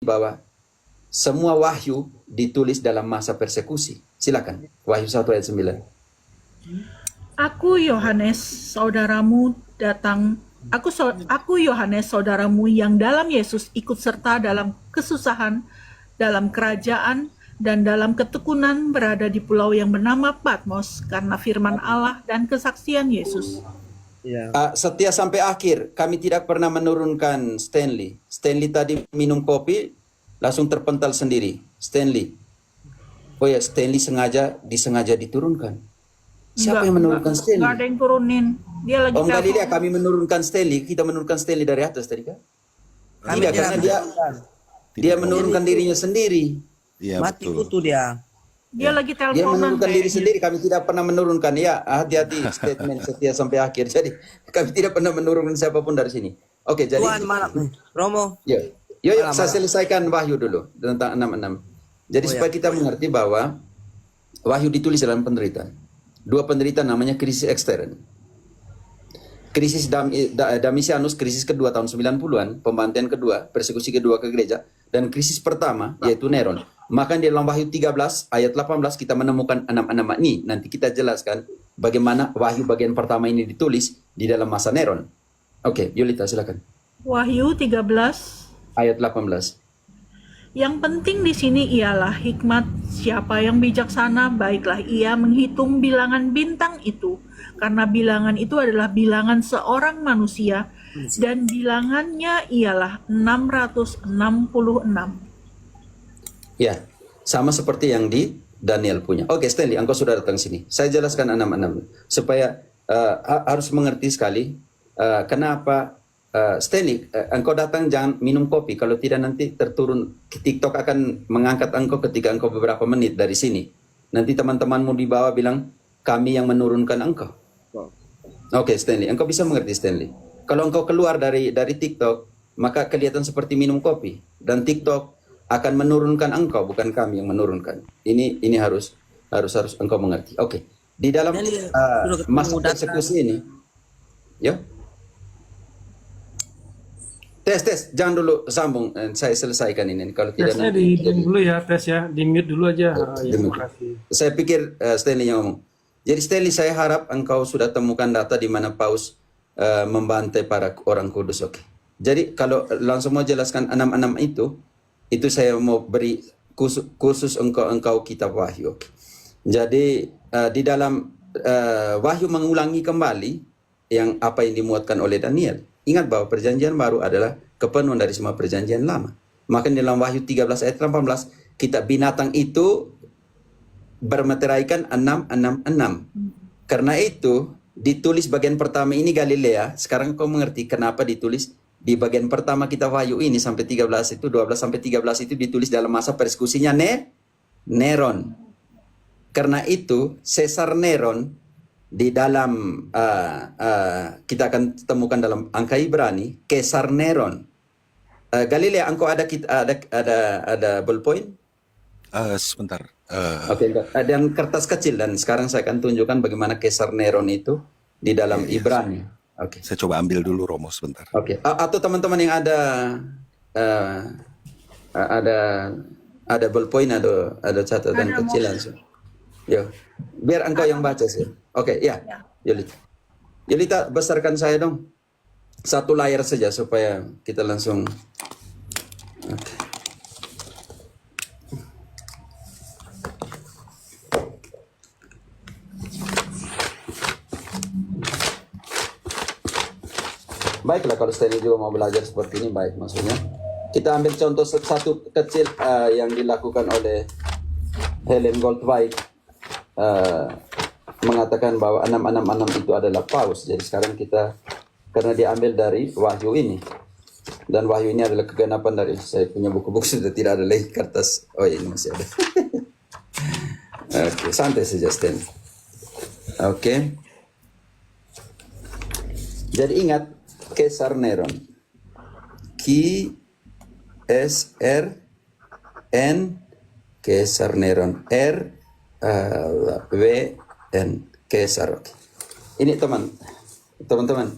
bahwa semua wahyu ditulis dalam masa persekusi. Silakan. Wahyu 1 ayat 9. Aku Yohanes, saudaramu datang. Aku Yohanes, saudaramu yang dalam Yesus ikut serta dalam kesusahan, dalam kerajaan, dan dalam ketekunan berada di pulau yang bernama Patmos karena firman Allah dan kesaksian Yesus. Ya. Setia sampai akhir. Kami tidak pernah menurunkan Stanley. Stanley tadi minum kopi, langsung terpental sendiri. Stanley. Oh ya, Stanley disengaja diturunkan. Siapa yang menurunkan Stanley? Nggak ada yang turunin. Dia lagi Om Galilea, telepon. kami menurunkan Stanley. Kita menurunkan Stanley dari atas tadi kan? Kami Tidak, tidak karena dia menurunkan dirinya sendiri. Iya, Mati betul. kutu dia. Dia lagi Dia teleponan. menurunkan diri kayaknya. sendiri. Kami tidak pernah menurunkan. Ya, hati-hati statement setia sampai akhir. Jadi kami tidak pernah menurunkan siapapun dari sini. Oke, jadi Tuhan malam. Romo. yuk, saya selesaikan Wahyu dulu tentang 66. Jadi supaya kita mengerti bahwa Wahyu ditulis dalam penderitaan. Dua penderitaan namanya krisis ekstern. Krisis Domitianus, krisis kedua tahun 90-an, pembantaian kedua, persekusi kedua ke gereja, dan krisis pertama yaitu Neron. Maka di dalam Wahyu 13 ayat 18 kita menemukan 6 nama ini. Nanti kita jelaskan bagaimana Wahyu bagian pertama ini ditulis di dalam masa Neron. Oke, Yulita silakan. Wahyu 13. Ayat 18. Yang penting di sini ialah hikmat siapa yang bijaksana, baiklah ia menghitung bilangan bintang itu, karena bilangan itu adalah bilangan seorang manusia, dan bilangannya ialah 666. Ya, sama seperti yang di Daniel punya. Oke, Stanley, engkau sudah datang sini. Saya jelaskan 666 supaya harus mengerti sekali kenapa Stanley, engkau datang jangan minum kopi. Kalau tidak nanti terturun. TikTok akan mengangkat engkau ketika engkau beberapa menit dari sini. Nanti teman-temanmu di bawah bilang kami yang menurunkan engkau. Oke, Stanley, engkau bisa mengerti Stanley. Kalau engkau keluar dari TikTok, maka kelihatan seperti minum kopi. Dan TikTok akan menurunkan engkau, bukan kami yang menurunkan. Ini harus engkau mengerti. Oke, di dalam masa persekusi ini, ya. Tes, jangan dulu sambung. Saya selesaikan ini. Kalau tidak Tesnya nanti di dulu ya, tes ya, di mute dulu aja. Ya, terima kasih. saya pikir Stanley yang ngomong. Jadi Stanley, saya harap engkau sudah temukan data di mana Paus membantai para orang kudus. Oke. Jadi kalau langsung mau jelaskan 66 itu saya mau beri khusus engkau kitab Wahyu. Oke. Jadi di dalam Wahyu mengulangi kembali yang apa yang dimuatkan oleh Daniel. Ingat bahwa perjanjian baru adalah kepenuhan dari semua perjanjian lama. Maka dalam Wahyu 13 ayat 18, kita binatang itu bermeteraikan 666. Karena itu, ditulis bagian pertama ini Galilea. Sekarang kau mengerti kenapa ditulis di bagian pertama kita Wahyu ini sampai 13 itu, 12 sampai 13 itu ditulis dalam masa persekusinya Neron. Karena itu, Caesar Neron di dalam kita akan temukan dalam angka Ibrani Kaisar Neron. Galilea, engkau ada ballpoint? Sebentar. Oke, dan kertas kecil, dan sekarang saya akan tunjukkan bagaimana Kaisar Neron itu di dalam Ibrani. Oke. Saya coba ambil dulu Romo sebentar. Oke. Atau teman-teman yang ada ballpoint, ada catatan kecil langsung. Yo, biar engkau yang baca sih. Oke, ya. Yulita, besarkan saya dong. Satu layar saja supaya kita langsung. Oke. Baiklah, kalau Stanley juga mau belajar seperti ini, baik maksudnya. Kita ambil contoh satu kecil yang dilakukan oleh Helen Goldwhite. Mengatakan bahwa 666 itu adalah Paus. Jadi sekarang kita, karena diambil dari Wahyu ini, dan Wahyu ini adalah kegenapan dari, saya punya buku-buku sudah tidak ada lagi kertas. Oh ini masih ada. Oke, santai saja Stan. Oke. Jadi ingat Kaisar Neron. K-S-R-N Kaisar Neron. R-W-N Kaisar. Ini teman-teman.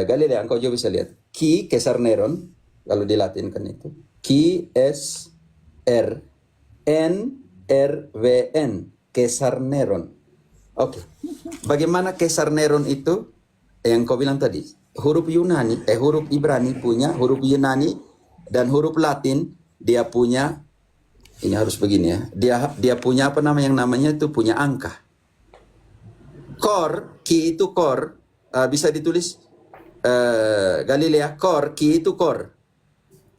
Galilea, engkau juga bisa lihat. Kaisar Neron. kalau dilatinkan itu. Ksrnrwn, Kesar Neron. Oke. Bagaimana Kesar Neron itu? Yang kau bilang tadi, huruf Ibrani punya huruf Yunani dan huruf Latin dia punya, ini harus begini ya. Dia punya apa yang namanya itu punya angka. Kor, ki itu kor, bisa ditulis Galilea, kor, ki itu kor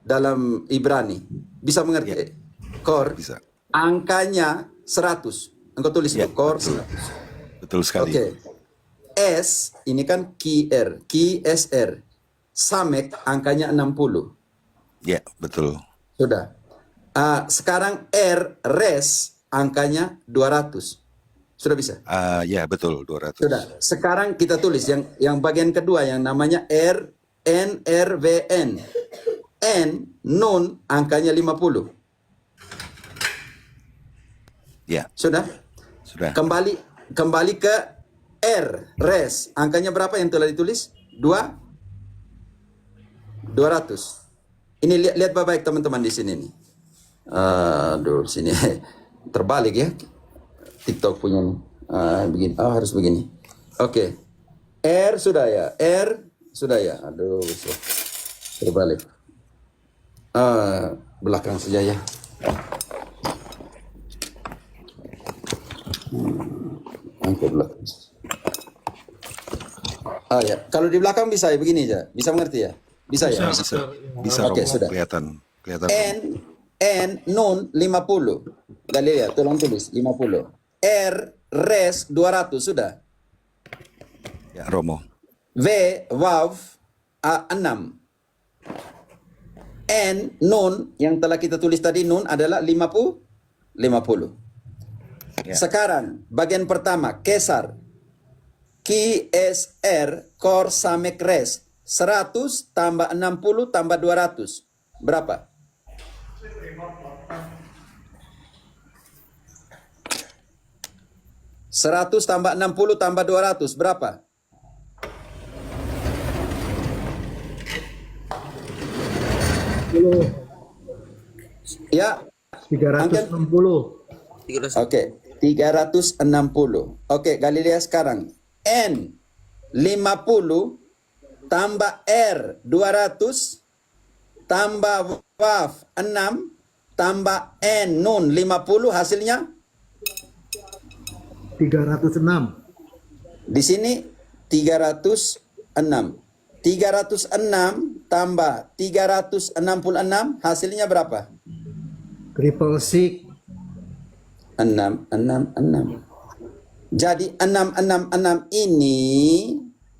dalam Ibrani. Bisa mengerti? Kor, Bisa. angkanya 100. Engkau tulis itu, kor 100. Betul sekali. Oke. S, ini kan KSR. Samek, angkanya 60. Ya, betul. Sudah. Sekarang res, angkanya 200. Sudah bisa? Ya, betul 200. Sudah. Sekarang kita tulis yang bagian kedua yang namanya NRWN. N, nun, angkanya 50. Ya, Sudah? sudah. Kembali ke res. Angkanya berapa yang telah ditulis? 200. Ini lihat baik teman-teman di sini nih. Aduh, sini terbalik ya. TikTok punya nih. Begini. Harus begini. Oke. Sudah ya. Sudah ya. Aduh, terbalik. Belakang saja ya. Angkat belakang. Ya. Kalau di belakang bisa ya begini aja. Bisa mengerti ya? Bisa ya? Bisa Oke, Romo. sudah. Kelihatan. N, nun 50. Galilea, tolong tulis 50. Res 200, sudah. Ya, Romo. V, wav, 6. N, nun, yang telah kita tulis tadi, nun adalah 50. Ya. Sekarang, bagian pertama, Kesar. KSR, Kor Samek Res. 100 tambah 60 tambah 200. Berapa? Seratus tambah 60 tambah 200. Berapa? Ya. 360. Oke. 360. Oke, Galilea sekarang. N 50 tambah R 200 tambah Waf 6 tambah N Nun 50 hasilnya 306. di sini 306. 306 tambah 366 hasilnya berapa? Triple six. 666. Jadi 666 ini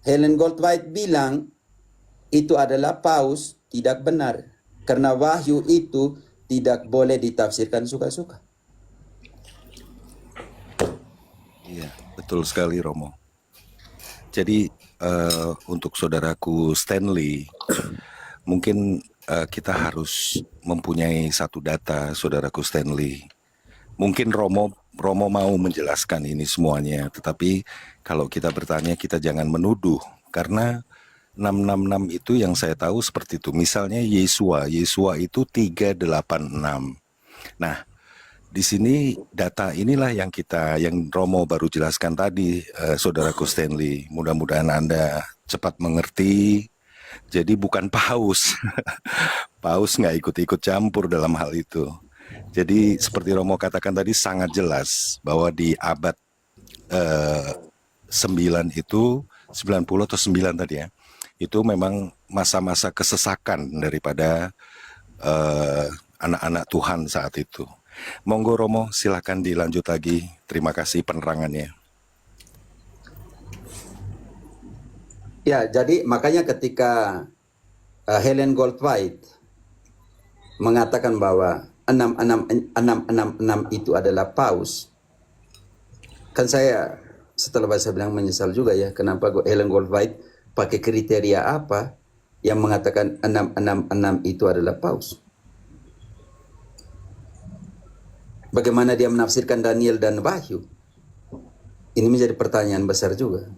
Helen Goldwhite bilang itu adalah paus tidak benar. Karena wahyu itu tidak boleh ditafsirkan suka-suka. Iya, betul sekali Romo. Jadi untuk saudaraku Stanley, mungkin kita harus mempunyai satu data, saudaraku Stanley. Mungkin Romo mau menjelaskan ini semuanya, tetapi kalau kita bertanya kita jangan menuduh, karena 666 itu yang saya tahu seperti itu. Misalnya Yesua itu 386. Nah, di sini data inilah yang Romo baru jelaskan tadi, saudaraku Stanley. Mudah-mudahan Anda cepat mengerti. Jadi bukan paus. Paus nggak ikut-ikut campur dalam hal itu. Jadi seperti Romo katakan tadi sangat jelas bahwa di abad 9 itu, 90 atau 9 tadi ya, itu memang masa-masa kesesakan daripada anak-anak Tuhan saat itu. Monggo Romo, silakan dilanjut lagi. Terima kasih penerangannya. Ya, jadi makanya ketika Helen Goldwhite mengatakan bahwa 666 itu adalah paus, kan saya setelah saya bilang menyesal juga ya, kenapa Helen Goldwhite pakai kriteria apa yang mengatakan 666 itu adalah paus. Bagaimana dia menafsirkan Daniel dan Wahyu? Ini menjadi pertanyaan besar juga.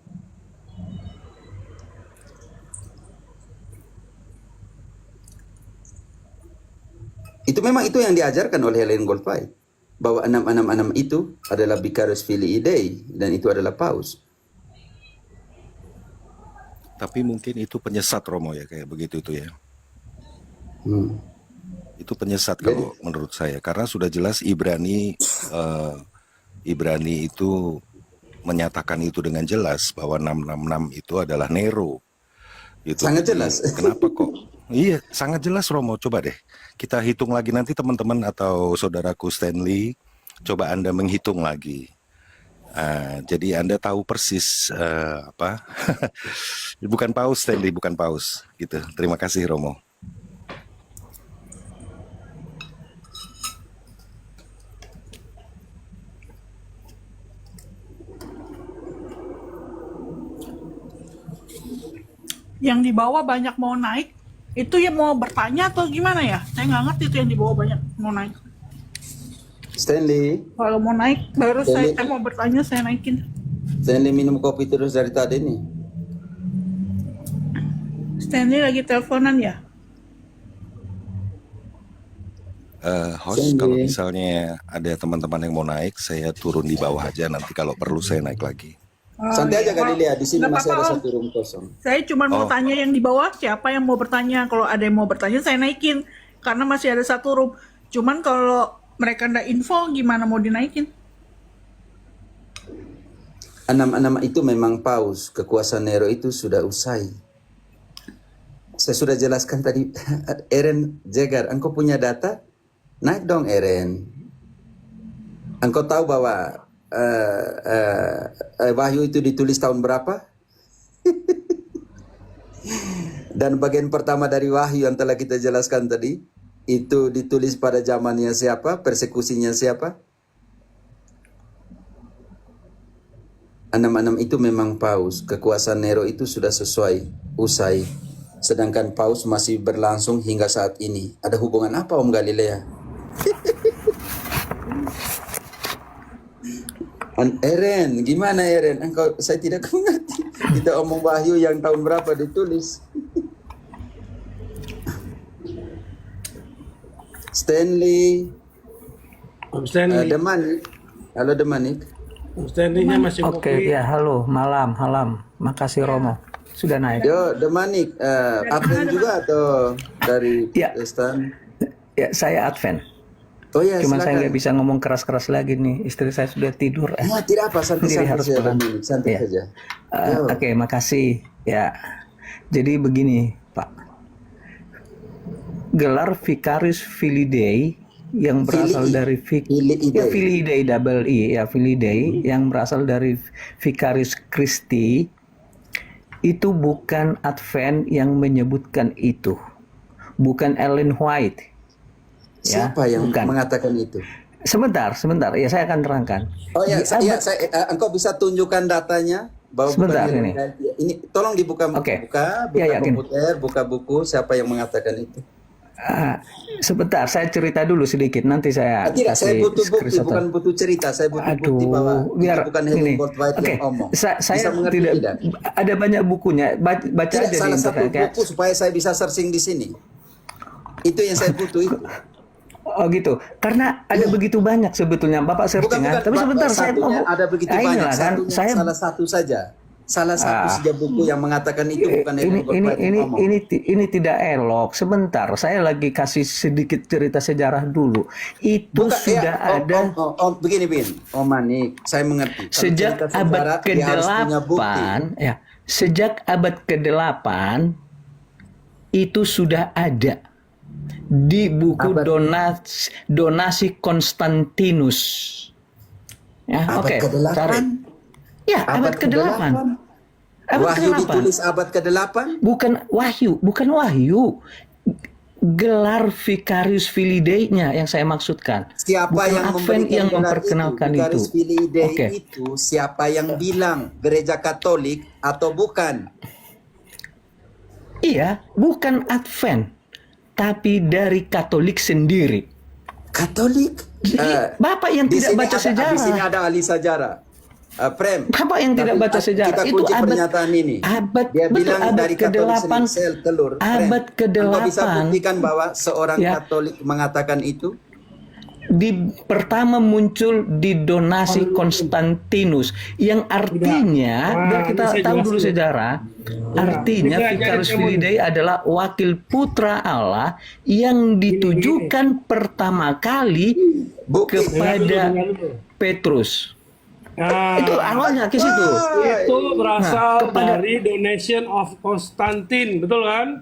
Itu memang itu yang diajarkan oleh Ellen Goldwyn, bahwa 666 itu adalah Vicarius Filii Dei dan itu adalah Paus. Tapi mungkin itu penyesat Romo ya, kayak begitu itu ya. Itu penyesat kalau menurut saya, karena sudah jelas Ibrani itu menyatakan itu dengan jelas bahwa 666 itu adalah Nero. Itu Sangat jelas. Kenapa kok? Iya, sangat jelas Romo. Coba deh kita hitung lagi nanti teman-teman atau saudaraku Stanley, coba Anda menghitung lagi. Jadi Anda tahu persis apa? Bukan Paus Stanley, bukan Paus. Gitu. Terima kasih Romo. Yang di bawah banyak mau naik, itu yang mau bertanya atau gimana ya? Saya nggak ngerti itu yang di bawah banyak mau naik. Stanley, Kalau mau naik, baru Stanley. saya mau bertanya, saya naikin. Stanley minum kopi terus dari tadi nih. Stanley lagi teleponan ya? Host, kalau misalnya ada teman-teman yang mau naik, saya turun di bawah aja. Nanti kalau perlu saya naik lagi. Santai aja kali lihat, di sini Nggak masih ada apa-apa, Om. satu room kosong. Saya cuma mau Oh. tanya yang di bawah, siapa yang mau bertanya. Kalau ada yang mau bertanya, saya naikin. Karena masih ada satu room. Cuman kalau mereka nggak info, gimana mau dinaikin? 666 itu memang Paus, kekuasaan Nero itu sudah usai. Saya sudah jelaskan tadi. Eren Jegar, engkau punya data? Naik dong Eren. Engkau tahu bahwa Wahyu itu ditulis tahun berapa? Dan bagian pertama dari Wahyu yang telah kita jelaskan tadi, itu ditulis pada zamannya siapa? Persekusinya siapa? 66 itu memang Paus. Kekuasaan Nero itu sudah usai. Sedangkan Paus masih berlangsung hingga saat ini. Ada hubungan apa Om Galilea? Eren, gimana Eren? Engkau, saya tidak mengerti. Kita omong Wahyu yang tahun berapa ditulis. Stanley, Om Stanley, Demanik. Halo Demanik. Om Stanley-nya masih Oke, kopi. ya halo, malam. Makasih Romo. Sudah naik. Yo, Demanik, Advent juga atau dari Ya. Kristen? Ya, saya Advent. Oh ya, Cuma saya silakan. nggak bisa ngomong keras-keras lagi nih. Istri saya sudah tidur. Ya, tidak apa, Jadi santai-santai harus saja, pelan. Demanik, santai Ya. saja. Yo. Oke, makasih. Ya, jadi begini, Pak. Gelar Vicarius Filii Dei yang berasal dari Filii Dei. Filii Dei double I, ya Filii Dei yang berasal dari Vicarius Christi itu bukan Advent yang menyebutkan itu, bukan Ellen White. Ya, Siapa yang bukan. mengatakan itu? Sebentar, ya saya akan terangkan. Oh ya, Di abad- engkau bisa tunjukkan datanya bahwa Sebentar, bukan ini. ini tolong dibuka Oke. buka Ya, yakin. komputer, buka buku, siapa yang mengatakan itu? Sebentar, saya cerita dulu sedikit. Nanti saya Tidak, saya kasih butuh bukti, screenshot. bukan butuh cerita. Saya butuh bukti bahwa biar itu bukan Helen ini. Goldwyn Oke, yang omong. saya Bisa mengerti tidak, tidak? ada banyak bukunya. Baca Tidak, aja di salah satu internet. buku supaya saya bisa searching di sini. Itu yang saya butuh itu. Oh gitu. Karena ada begitu banyak sebetulnya Bapak searching. Tapi sebentar saya mau. satunya ada begitu banyak. inilah kan, Satunya saya salah satu saja. Salah satu saja buku yang mengatakan itu bukan Helen Goldwyn yang omong. ini tidak elok. Sebentar, saya lagi kasih sedikit cerita sejarah dulu. Itu Bukan, sudah ya, ada begini Bin, Om Manik, saya mengerti. Kalau sejak cerita abad sejarah, dia harus punya bukti. ke-8 ya. Sejak abad ke-8 itu sudah ada di buku donasi Konstantinus. Ya, Abad oke. ke-8? Cari. Ya, abad ke-8. Abad Wahyu ke-8. ditulis abad ke-8? Bukan Wahyu. Gelar Vicarius Filii Dei-nya yang saya maksudkan. Siapa Bukan yang Advent memberikan yang gelar memperkenalkan itu. Vicarius Filii Dei Oke. itu siapa yang bilang? Gereja Katolik atau bukan? Iya, bukan Advent, tapi dari Katolik sendiri. Katolik? Jadi, Bapak yang Di tidak sini baca ada- Di sini sejarah. ada ahli sejarah. Prem. Bapak yang tidak tapi baca sejarah kita itu kunci pernyataan ini. Dia betul, bilang abad dari Katolik ke-8 sel telur. abad Prem, Engkau bisa ke-8 buktikan bahwa seorang ya, Katolik mengatakan itu? pertama muncul di donasi Konstantinus yang artinya Wah, biar ini kita saya tahu dulu jelasin. sejarah, artinya Ini Vicarius saya Filii Dei adalah wakil putra Allah yang ditujukan pertama kali Bukti. kepada Dengar dulu. Petrus. Nah, Itu awalnya ke situ. itu berasal kepada- dari donation of Konstantin, betul kan?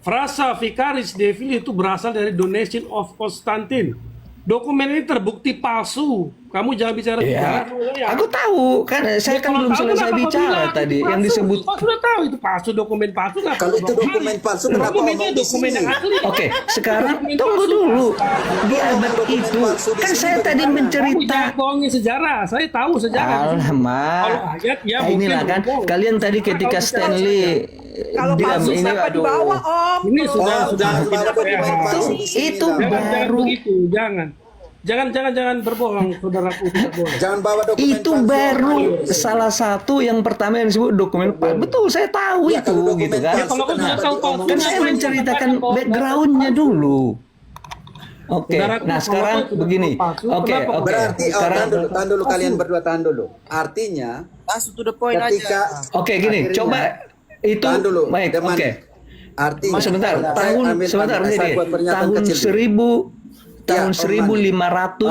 Frasa Vicarius Dei Filii itu berasal dari donation of Konstantin. Dokumen ini terbukti palsu. Kamu jangan bicara Ya, sejarah sama saya. aku tahu kan saya kan belum selesai bicara tadi yang disebut. Kau sudah tahu itu palsu, dokumen palsu. Kalau itu dokumen palsu, kenapa Kamu minta ngomong di dokumen sini? yang asli? Oke, sekarang Dokumen tunggu palsu. dulu. Di abad itu kan saya tadi Kamu mencerita. jangan bohongin sejarah. Saya tahu sejarah. Alamak. Kalau ayat ya Nah, inilah mungkin kan bohong. kalian tadi ketika Kalau bicara Stanley Kalau diam palsu ini siapa aduh. dibawa Om? Ini sudah Oh, jangan bawa dokumen palsu di sini. Itu lah. jangan baru begitu, jangan berbohong, saudaraku, tidak boleh. Jangan bawa dokumen itu palsu. baru salah satu yang pertama yang disebut dokumen palsu. Betul, saya tahu Ya, itu kalau dokumen gitu kan. palsu, Kalau kamu kenapa sudah tahu diomongin? Kan saya menceritakan backgroundnya dulu. Oke, Saudaraku, nah sekarang kalau begini. palsu, Oke, kenapa? oke. Berarti, Sekarang tahan dulu kalian berdua, tahan dulu. Artinya, Langsung to the point ketika aja. oke gini, akhirnya- coba itu tahan dulu. baik, Deman. oke. Artinya, Sebentar, saya tahun ambil- sebentar saya ini. buat pernyataan Tahun kecil dulu. 1000 Ya, tahun Om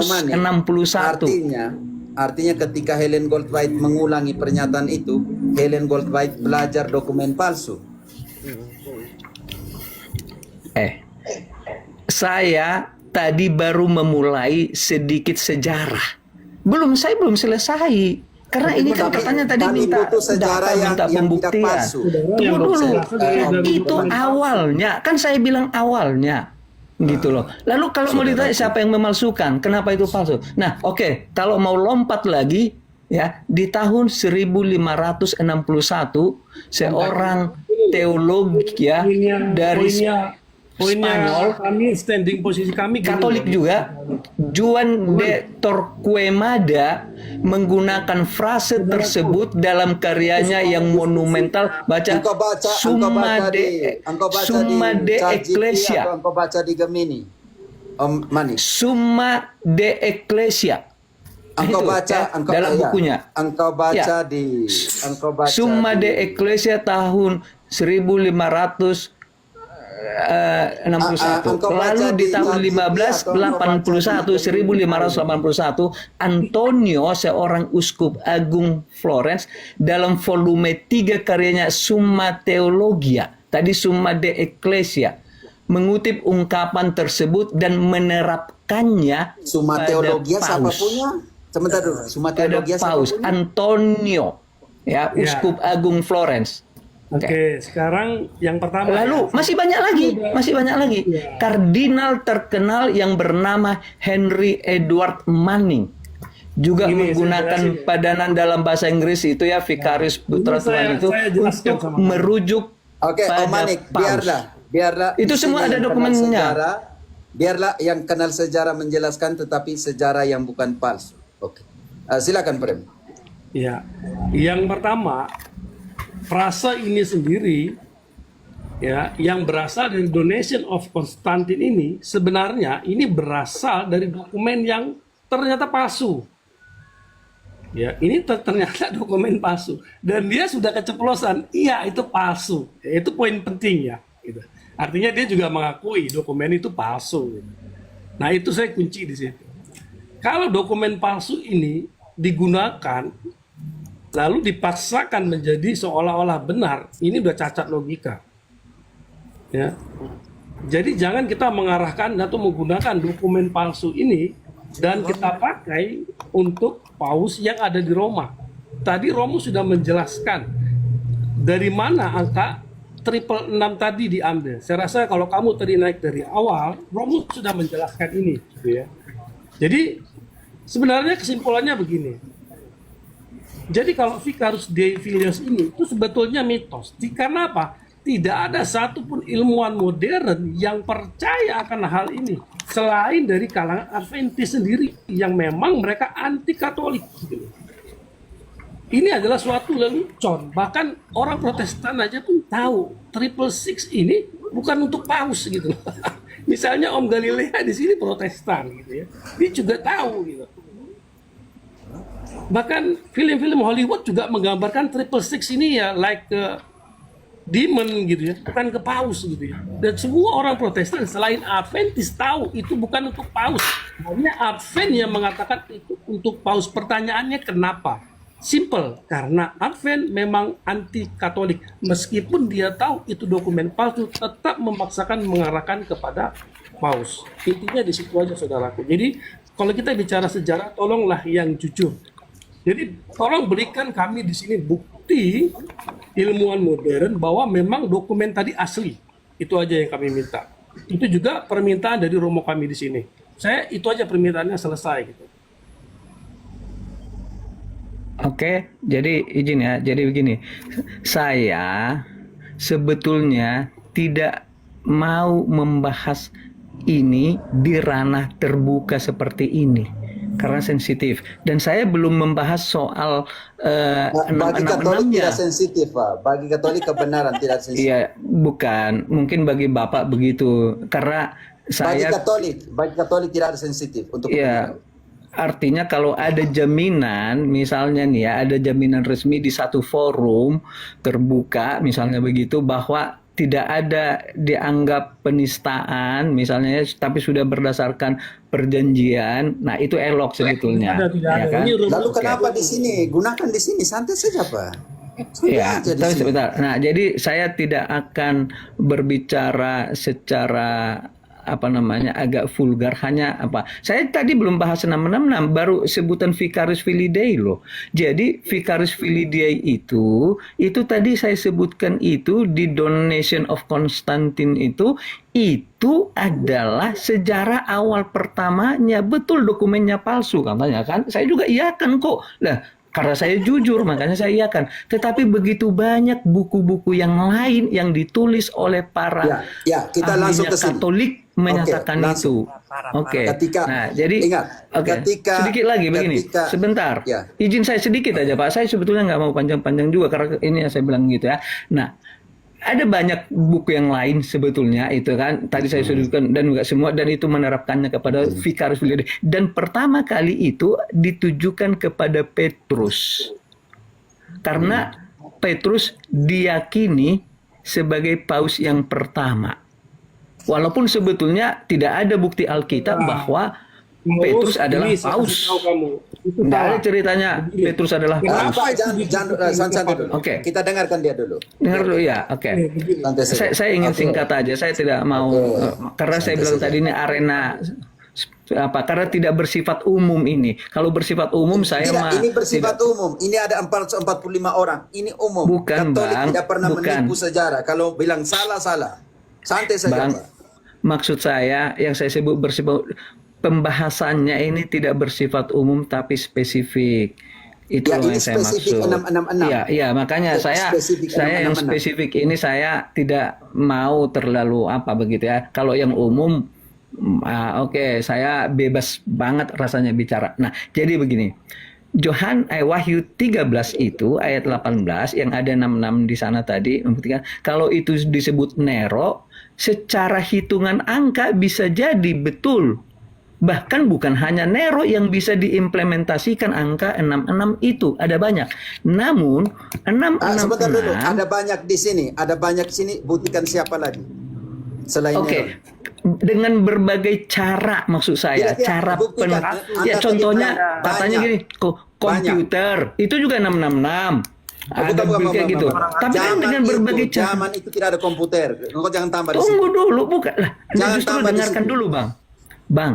Mani. 1561. Artinya ketika Helen Goldwhite mengulangi pernyataan itu, Helen Goldwhite belajar dokumen palsu. Saya tadi baru memulai sedikit sejarah. Saya belum selesai. Karena ini kan katanya tadi kami minta butuh sejarah data, yang minta tidak pembuktian. palsu. Tunggu dulu. Itu awalnya, kan saya bilang awalnya. Gitu loh. Lalu kalau mau ditanya siapa yang memalsukan, kenapa itu palsu? Nah, oke, kalau mau lompat lagi ya, di tahun 1561 seorang teolog ya dari Spanyol, kami standing posisi kami gini. Katolik juga, Juan de Torquemada menggunakan frase tersebut dalam karyanya yang monumental. Baca Engkau baca Summa de ChatGPT Ecclesia. atau engkau baca di Gemini. Om Mani. Summa de Ecclesia. Engkau Itu, baca, ya, dalam bukunya. Engkau baca Ya. engkau baca Summa di- de Ecclesia tahun 1561. engkau baca Lalu di di tahun ChatGPT atau engkau baca 1581 Antonio, seorang uskup agung Florence, dalam volume 3 karyanya Summa Theologia, tadi Summa de Ecclesia, mengutip ungkapan tersebut dan menerapkannya Summa pada Theologia siapa Paus. punya? Sebentar dulu. Summa Pada Theologia siapa Paus punya? Antonio, ya, uskup agung Florence. Oke, sekarang yang pertama. Lalu masih banyak lagi. Kardinal terkenal yang bernama Henry Edward Manning juga Ini saya menggunakan jelasin. padanan dalam bahasa Inggris itu ya, Vicarius Putra Ini Tuhan itu saya jelaskan untuk sama kamu. merujuk Oke, pada Om Manik, Paus. biarlah. Itu di semua sini ada yang kenal dokumennya. sejarah, biarlah yang kenal sejarah menjelaskan, tetapi sejarah yang bukan palsu. Oke, silakan Prem. Ya, yang pertama, frasa ini sendiri, ya, yang berasal dari donation of Konstantin ini, sebenarnya ini berasal dari dokumen yang ternyata palsu. Ya, ini ternyata dokumen palsu dan dia sudah keceplosan. Iya, itu palsu. Ya, itu poin penting ya. Gitu. Artinya dia juga mengakui dokumen itu palsu. Gitu. Nah, itu saya kunci di situ. Kalau dokumen palsu ini digunakan lalu dipaksakan menjadi seolah-olah benar, ini udah cacat logika. Ya. Jadi jangan kita mengarahkan atau menggunakan dokumen palsu ini dan kita pakai untuk paus yang ada di Roma. Tadi Romo sudah menjelaskan dari mana angka 666 tadi diambil. Saya rasa kalau kamu tadi naik dari awal, Romo sudah menjelaskan ini, gitu ya. Jadi sebenarnya kesimpulannya begini. Jadi kalau Vicarius Dei Filii ini itu sebetulnya mitos. Karena apa? Tidak ada satupun ilmuwan modern yang percaya akan hal ini selain dari kalangan Adventis sendiri yang memang mereka anti Katolik. Gitu. ini adalah suatu lelucon. Bahkan orang Protestan aja pun tahu 666 ini bukan untuk paus gitu. Misalnya Om Galilea di sini Protestan gitu ya. Dia juga tahu gitu. Bahkan film-film Hollywood juga menggambarkan 666 ini ya like demon gitu ya, bukan ke paus gitu ya. Dan semua orang Protestan selain Adventist tahu itu bukan untuk paus. Hanya Advent yang mengatakan itu untuk paus. Pertanyaannya kenapa? Simple, karena Advent memang anti Katolik. Meskipun dia tahu itu dokumen palsu, tetap memaksakan mengarahkan kepada paus. Intinya di situ aja saudaraku. Jadi kalau kita bicara sejarah, tolonglah yang jujur. Jadi tolong berikan kami di sini bukti ilmuwan modern bahwa memang dokumen tadi asli. Itu aja yang kami minta. Itu juga permintaan dari Romo kami di sini. Saya itu aja permintaannya selesai gitu. Oke, jadi izin ya. Jadi begini, saya sebetulnya tidak mau membahas ini di ranah terbuka seperti ini karena sensitif. Dan saya belum membahas soal Bagi Katolik 666-nya. tidak sensitif, Pak. Bagi Katolik kebenaran tidak sensitif. Iya, bukan. Mungkin bagi Bapak begitu. Karena Bagi saya Katolik tidak ada sensitif untuk ya, artinya kalau ada jaminan, misalnya nih ya, ada jaminan resmi di satu forum terbuka, misalnya begitu, bahwa tidak ada dianggap penistaan, misalnya, tapi sudah berdasarkan perjanjian, nah itu elok sebetulnya. Tidak ada. Ya kan? Ini Lalu kenapa di sini? Gunakan di sini, santai saja, Pak. Ya, Santai aja di tapi sini. sebentar. Nah, jadi saya tidak akan berbicara secara apa namanya agak vulgar, hanya apa, saya tadi belum bahas 666, baru sebutan Vicarius Filii Dei loh. Jadi Vicarius Filii Dei itu tadi saya sebutkan itu di Donation of Constantine itu adalah sejarah awal pertamanya. Betul, dokumennya palsu katanya kan, saya juga iyakan kok lah. Karena saya jujur, makanya saya iyakan. Tetapi begitu banyak buku-buku yang lain yang ditulis oleh para Ya, kita langsung ahlinya ke sini. Katolik menyatakan langsung. itu. Oke. Ketika- Nah, jadi ingat, oke. ketika- sedikit lagi begini. ketika- Sebentar. Ya. Izin saya sedikit aja, Pak. Saya sebetulnya nggak mau panjang-panjang juga karena ini yang saya bilang gitu ya. Nah, ada banyak buku yang lain sebetulnya itu kan tadi saya sebutkan dan juga semua, dan itu menerapkannya kepada Vicarius Filii Dei, dan pertama kali itu ditujukan kepada Petrus karena Petrus diyakini sebagai paus yang pertama, walaupun sebetulnya tidak ada bukti Alkitab bahwa Petrus adalah Ini saya paus. kasih tahu kamu. Itu Tidak ada salah. ceritanya Petrus adalah paus. Kenapa? Santai dulu. Oke. Kita dengarkan dia dulu. Dengar dulu ya, oke. Santai saja. Saya ingin Oke. singkat aja, saya tidak mau karena saya bilang tadi ini arena apa, karena tidak bersifat umum ini. Kalau bersifat umum saya Tidak, mah ini bersifat tidak. umum. Ini ada 445 orang. Ini umum. Bukan, Katolik Bang. tidak pernah Bukan. menipu sejarah. Kalau bilang salah. Santai saja, Bang, Pak. maksud saya yang saya sebut bersifat, pembahasannya ini tidak bersifat umum tapi spesifik. Itu Ya, loh ini yang saya spesifik maksud. 666. Iya, makanya saya Spesifik yang 666. spesifik ini saya tidak mau terlalu apa begitu ya. Kalau yang umum oke, saya bebas banget rasanya bicara. Nah, jadi begini. Wahyu 13 itu ayat 18 yang ada 66 di sana tadi membuktikan kalau itu disebut Nero, secara hitungan angka bisa jadi betul. Bahkan bukan hanya Nero yang bisa diimplementasikan angka 66 itu, ada banyak. Namun 666 Sebentar dulu. Ada banyak di sini. Ada banyak di sini. Buktikan siapa lagi selain Oke. Nero. Dengan berbagai cara maksud saya, Tidak, cara buktikan. ya Anda contohnya tadi katanya banyak. gini, komputer itu juga 666. Ada kayak gitu. Tapi kan dengan berbagai cara. Zaman itu tidak ada komputer. Engkau jangan tambah di sini. Tunggu dulu, bukan lah. Jangan Justru tambah di dengarkan sini. dulu, Bang. Bang.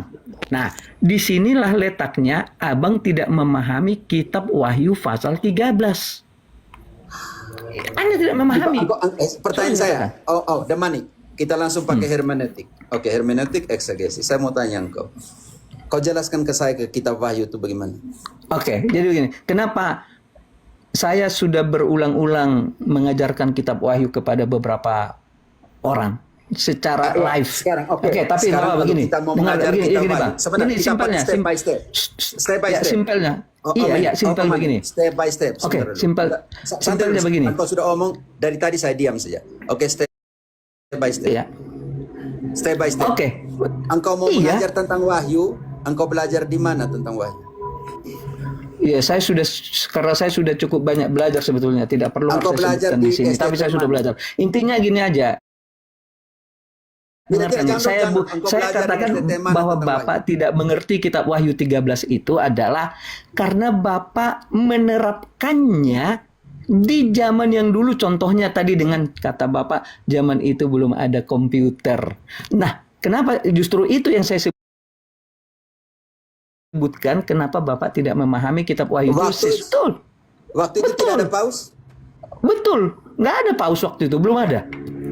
Nah, disinilah letaknya Abang tidak memahami kitab Wahyu pasal 13. Anda tidak memahami. Pertanyaan saya. Demani. Kita langsung pakai hermeneutik. Oke, hermeneutik eksegesis. Saya mau tanya engkau. Kau jelaskan ke saya ke kitab Wahyu itu bagaimana? Oke, jadi begini. Kenapa saya sudah berulang-ulang mengajarkan kitab Wahyu kepada beberapa orang? secara live. Sekarang, Oke, tapi sekarang Bapak kalau begini. kita mau Dengar, mengajar begini, kita begini, wahyu. Bang. Sebentar, Ini kita simpelnya, step by step. Step by ya, step. simpelnya. Oh, Iya, Omen. iya, simpel Omen. begini. Step by step. Oke, Sebentar dulu. simpel. Santai Simpelnya dulu. begini. Engkau sudah omong, dari tadi saya diam saja. Oke, step by step. Iya. Step by step. Oke. Engkau mau Iya. mengajar tentang wahyu, engkau belajar di mana tentang wahyu? Iya, karena saya sudah cukup banyak belajar sebetulnya, tidak perlu Engkau saya belajar sebutkan di di sini, STT tapi saya sudah mana? belajar. Intinya gini aja. Tidak, Dengarkan, jangan, saya jangan. Engkau saya belajar di katakan STT mana bahwa tentang Bapak tidak mengerti kitab Wahyu 13 itu adalah karena Bapak menerapkannya di zaman yang dulu, contohnya tadi dengan kata Bapak, zaman itu belum ada komputer. Nah, kenapa justru itu yang saya sebutkan, kenapa Bapak tidak memahami kitab Wahyu Waktu- Betul. Waktu itu tidak ada paus? Betul, nggak ada paus waktu itu, belum ada.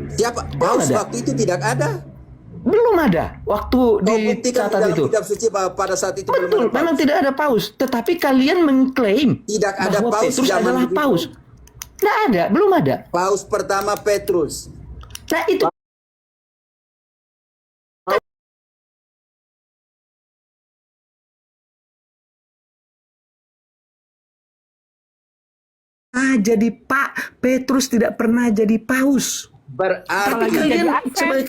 Siapa? Paus ada. waktu itu tidak ada. Belum ada waktu Kau di buktikan di catatan dalam itu. kitab suci bahwa pada saat itu belum Betul, ada paus. memang tidak ada paus. Tetapi kalian mengklaim Tidak ada bahwa paus Petrus zaman adalah itu. paus. Nggak ada, belum ada. Paus pertama Petrus. Nah itu jadi Pak Petrus tidak pernah jadi paus. Berarti Tapi kalian sebagai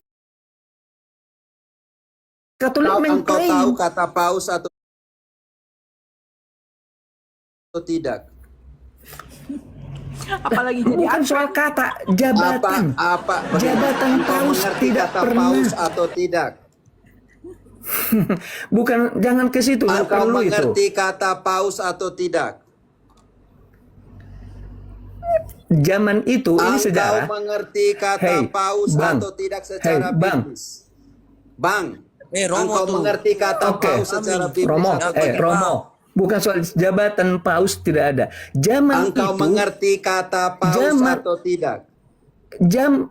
Katolik engkau mengklaim. tahu kata paus atau tidak? Apalagi jadi Bukan soal kata jabatan. Jabatan Engkau paus mengerti tidak kata pernah. paus atau tidak? Bukan, jangan ke situ, nggak Engkau perlu itu. mengerti kata paus atau tidak? Zaman itu ini Engkau sejarah. mengerti kata Hey, paus Bang. atau tidak secara Hey, Bang. biblis? Bang, Romo engkau tuh. mengerti kata Oke. paus secara biblis? Romo, atau tidak? Romo, bukan soal jabatan paus tidak ada. Zaman Engkau itu mengerti kata paus Zaman- atau tidak?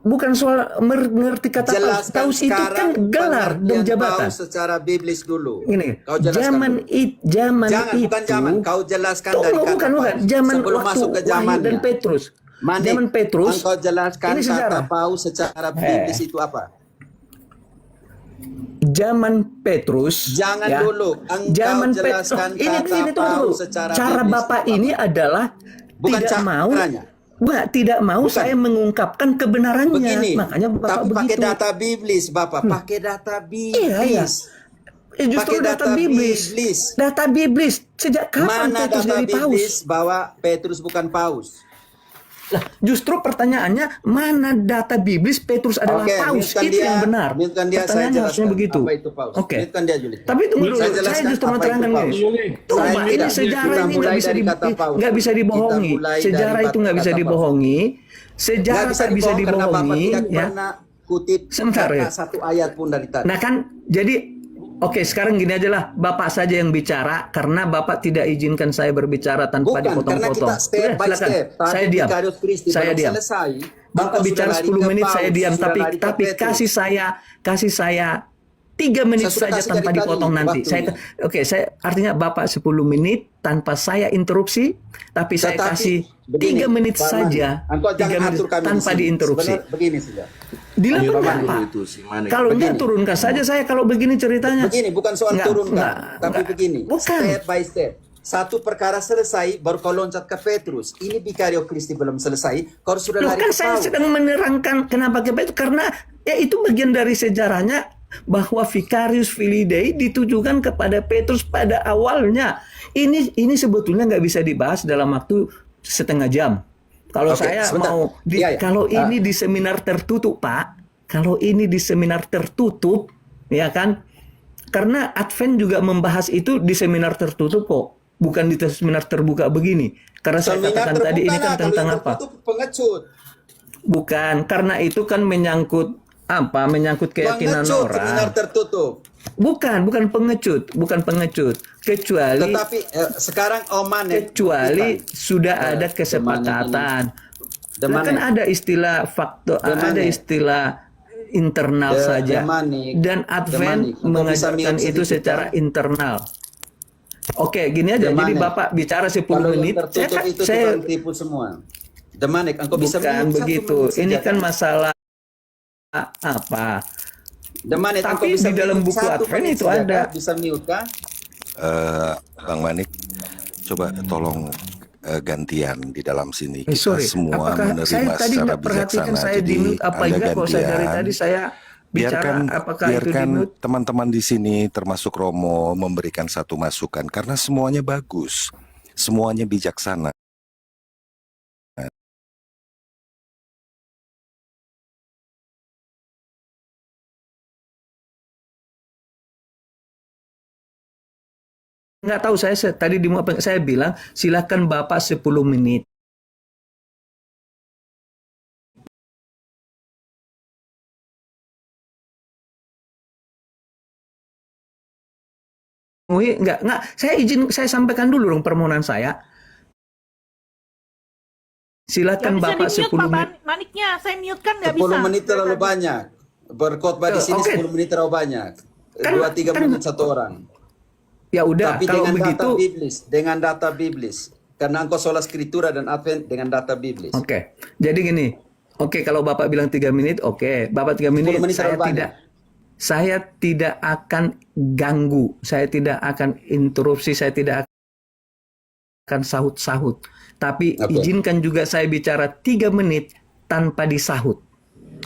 bukan soal mengerti kata paus. Jelaskan Paus itu kan sekarang gelar dan pengertian jabatan. paus secara biblis dulu. Ini Kau jelaskan zaman dulu. zaman Jangan, itu. bukan zaman. Kau jelaskan Tunggu, dari kata bukan. paus. Zaman Sebelum waktu masuk ke Wahyu zamannya. dan Petrus. Manik, Zaman Petrus. engkau jelaskan ini kata sejarah. paus secara biblis itu apa? Zaman Petrus. Jangan ya. dulu. Engkau Zaman jelaskan ini kata tunggu. paus secara Cara biblis Bapak itu apa? ini adalah Bukan tidak mau. caranya. Tidak mau Bukan. saya mengungkapkan kebenarannya. Begini, Makanya Bapak tapi pakai begitu. data biblis, Bapak. Pakai data biblis. Iya, iya. Justru Pakai data data biblis. biblis. Data biblis. Sejak kapan Mana Petrus data jadi paus? biblis bahwa Petrus bukan paus? Lah, justru pertanyaannya mana data biblis Petrus adalah Oke, paus? mute-kan Itu dia. yang benar. Mute-kan dia, saya Pertanyaannya harusnya jelaskan begitu. apa itu paus. Oke. Mute-kan dia, Juli. Tapi tunggu dulu, Saya saya jelaskan justru apa itu menerangkan paus. ini. Juli. Tuh, Saya Pak, ini tidak. sejarah Kita ini mulai nggak bisa dari kata paus. nggak bisa dibohongi. Kita mulai Sejarah dari itu nggak bisa kata paus. dibohongi. Nggak Sejarah tak bisa dibohong karena Bapak dibohongi. tidak Ya. pernah kutip Sebentar, kata ya. satu ayat pun dari tadi. Nah kan, jadi oke, sekarang gini aja lah, Bapak saja yang bicara karena Bapak tidak izinkan saya berbicara tanpa Bukan, karena dipotong-potong. kita step by silakan. step. Tadi Saya diam. Vicarius Christi Saya belum diam. selesai. Bapak engkau bicara sudah lari 10 ke menit paus, saya diam, sudah lari ke tapi Petrus. kasih saya 3 menit Saya sudah saja kasih tanpa dari dipotong tadi nanti. waktunya. Saya artinya Bapak 10 menit tanpa saya interupsi, tapi saya Tetapi, kasih begini, 3 menit Pak Mani, saja. engkau 3 jangan menit atur kami di tanpa sini. diinterupsi. Sebenarnya begini saja. Dilakukan Pak. itu si Manik. Kalau enggak Begini. turunkan saja saya kalau begini ceritanya. Begini, bukan soal Enggak, turunkan, enggak, tapi enggak. begini. Bukan. Step by step. Satu perkara selesai, baru kau loncat ke Petrus. Ini Vicario Christi belum selesai, kau sudah Loh, lari kan ke saya paus. sedang menerangkan kenapa itu karena ya itu bagian dari sejarahnya bahwa Vicarius Filii ditujukan kepada Petrus pada awalnya. Ini sebetulnya nggak bisa dibahas dalam waktu setengah jam. Kalau Oke, saya sebentar. mau Iya, iya. kalau ini di seminar tertutup, Pak. Kalau ini di seminar tertutup, ya kan? Karena Advent juga membahas itu di seminar tertutup kok, bukan di seminar terbuka begini. Karena saya Seminar katakan tadi terbuka ini kan lah, tentang kalau yang apa? tertutup pengecut. Bukan, karena itu kan menyangkut apa? Menyangkut keyakinan Pengecut, seminar orang. tertutup. Bukan pengecut. Kecuali Sekarang Oman sudah ada kesepakatan. Nah, kan ada istilah faktor, ada istilah internal saja. Dan Advent mengajarkan itu secara internal. Oke, gini aja. Jadi Bapak bicara 10 Kalau yang menit. tertutup itu tukang tipu semua. Demanik, engkau bisa Bukan mute 1 begitu. menit Ini saja, kan masalah apa. Demanit, engkau Tapi bisa di dalam mute buku satu Advent menit itu saja ada. kah? Bisa mute kah? Bang Manik, coba tolong gantian di dalam sini. Kita Sorry, semua apakah saya menerima tadi secara nggak perhatikan bijaksana. saya di Jadi mute apa Anda enggak? Kalau saya dari gantian. tadi saya bicara, apakah itu di Biarkan mute? teman-teman di sini termasuk Romo memberikan satu masukan karena semuanya bagus, semuanya bijaksana. Nggak tahu saya tadi di apa saya bilang silakan Bapak 10 menit. Enggak, saya sampaikan dulu dong permohonan saya. Nggak Silakan bisa Bapak di-mute 10 Pak menit. Maniknya, saya mute kan nggak 10 bisa. menit Dari terlalu tadi. banyak. Berkhotbah di sini Oke. 10 menit terlalu banyak. Kan- 2-3 kan- menit satu orang. Ya udah, Tapi kalau dengan begitu, dengan data biblis. Karena engkau sola skriptura dan advent dengan data biblis. oke. Jadi gini, oke kalau Bapak bilang 3 menit, oke. Bapak 3 menit, 10 menit saya terlalu tidak, saya tidak akan ganggu, saya tidak akan interupsi, saya tidak akan sahut-sahut. Tapi Oke. izinkan juga saya bicara 3 menit tanpa disahut.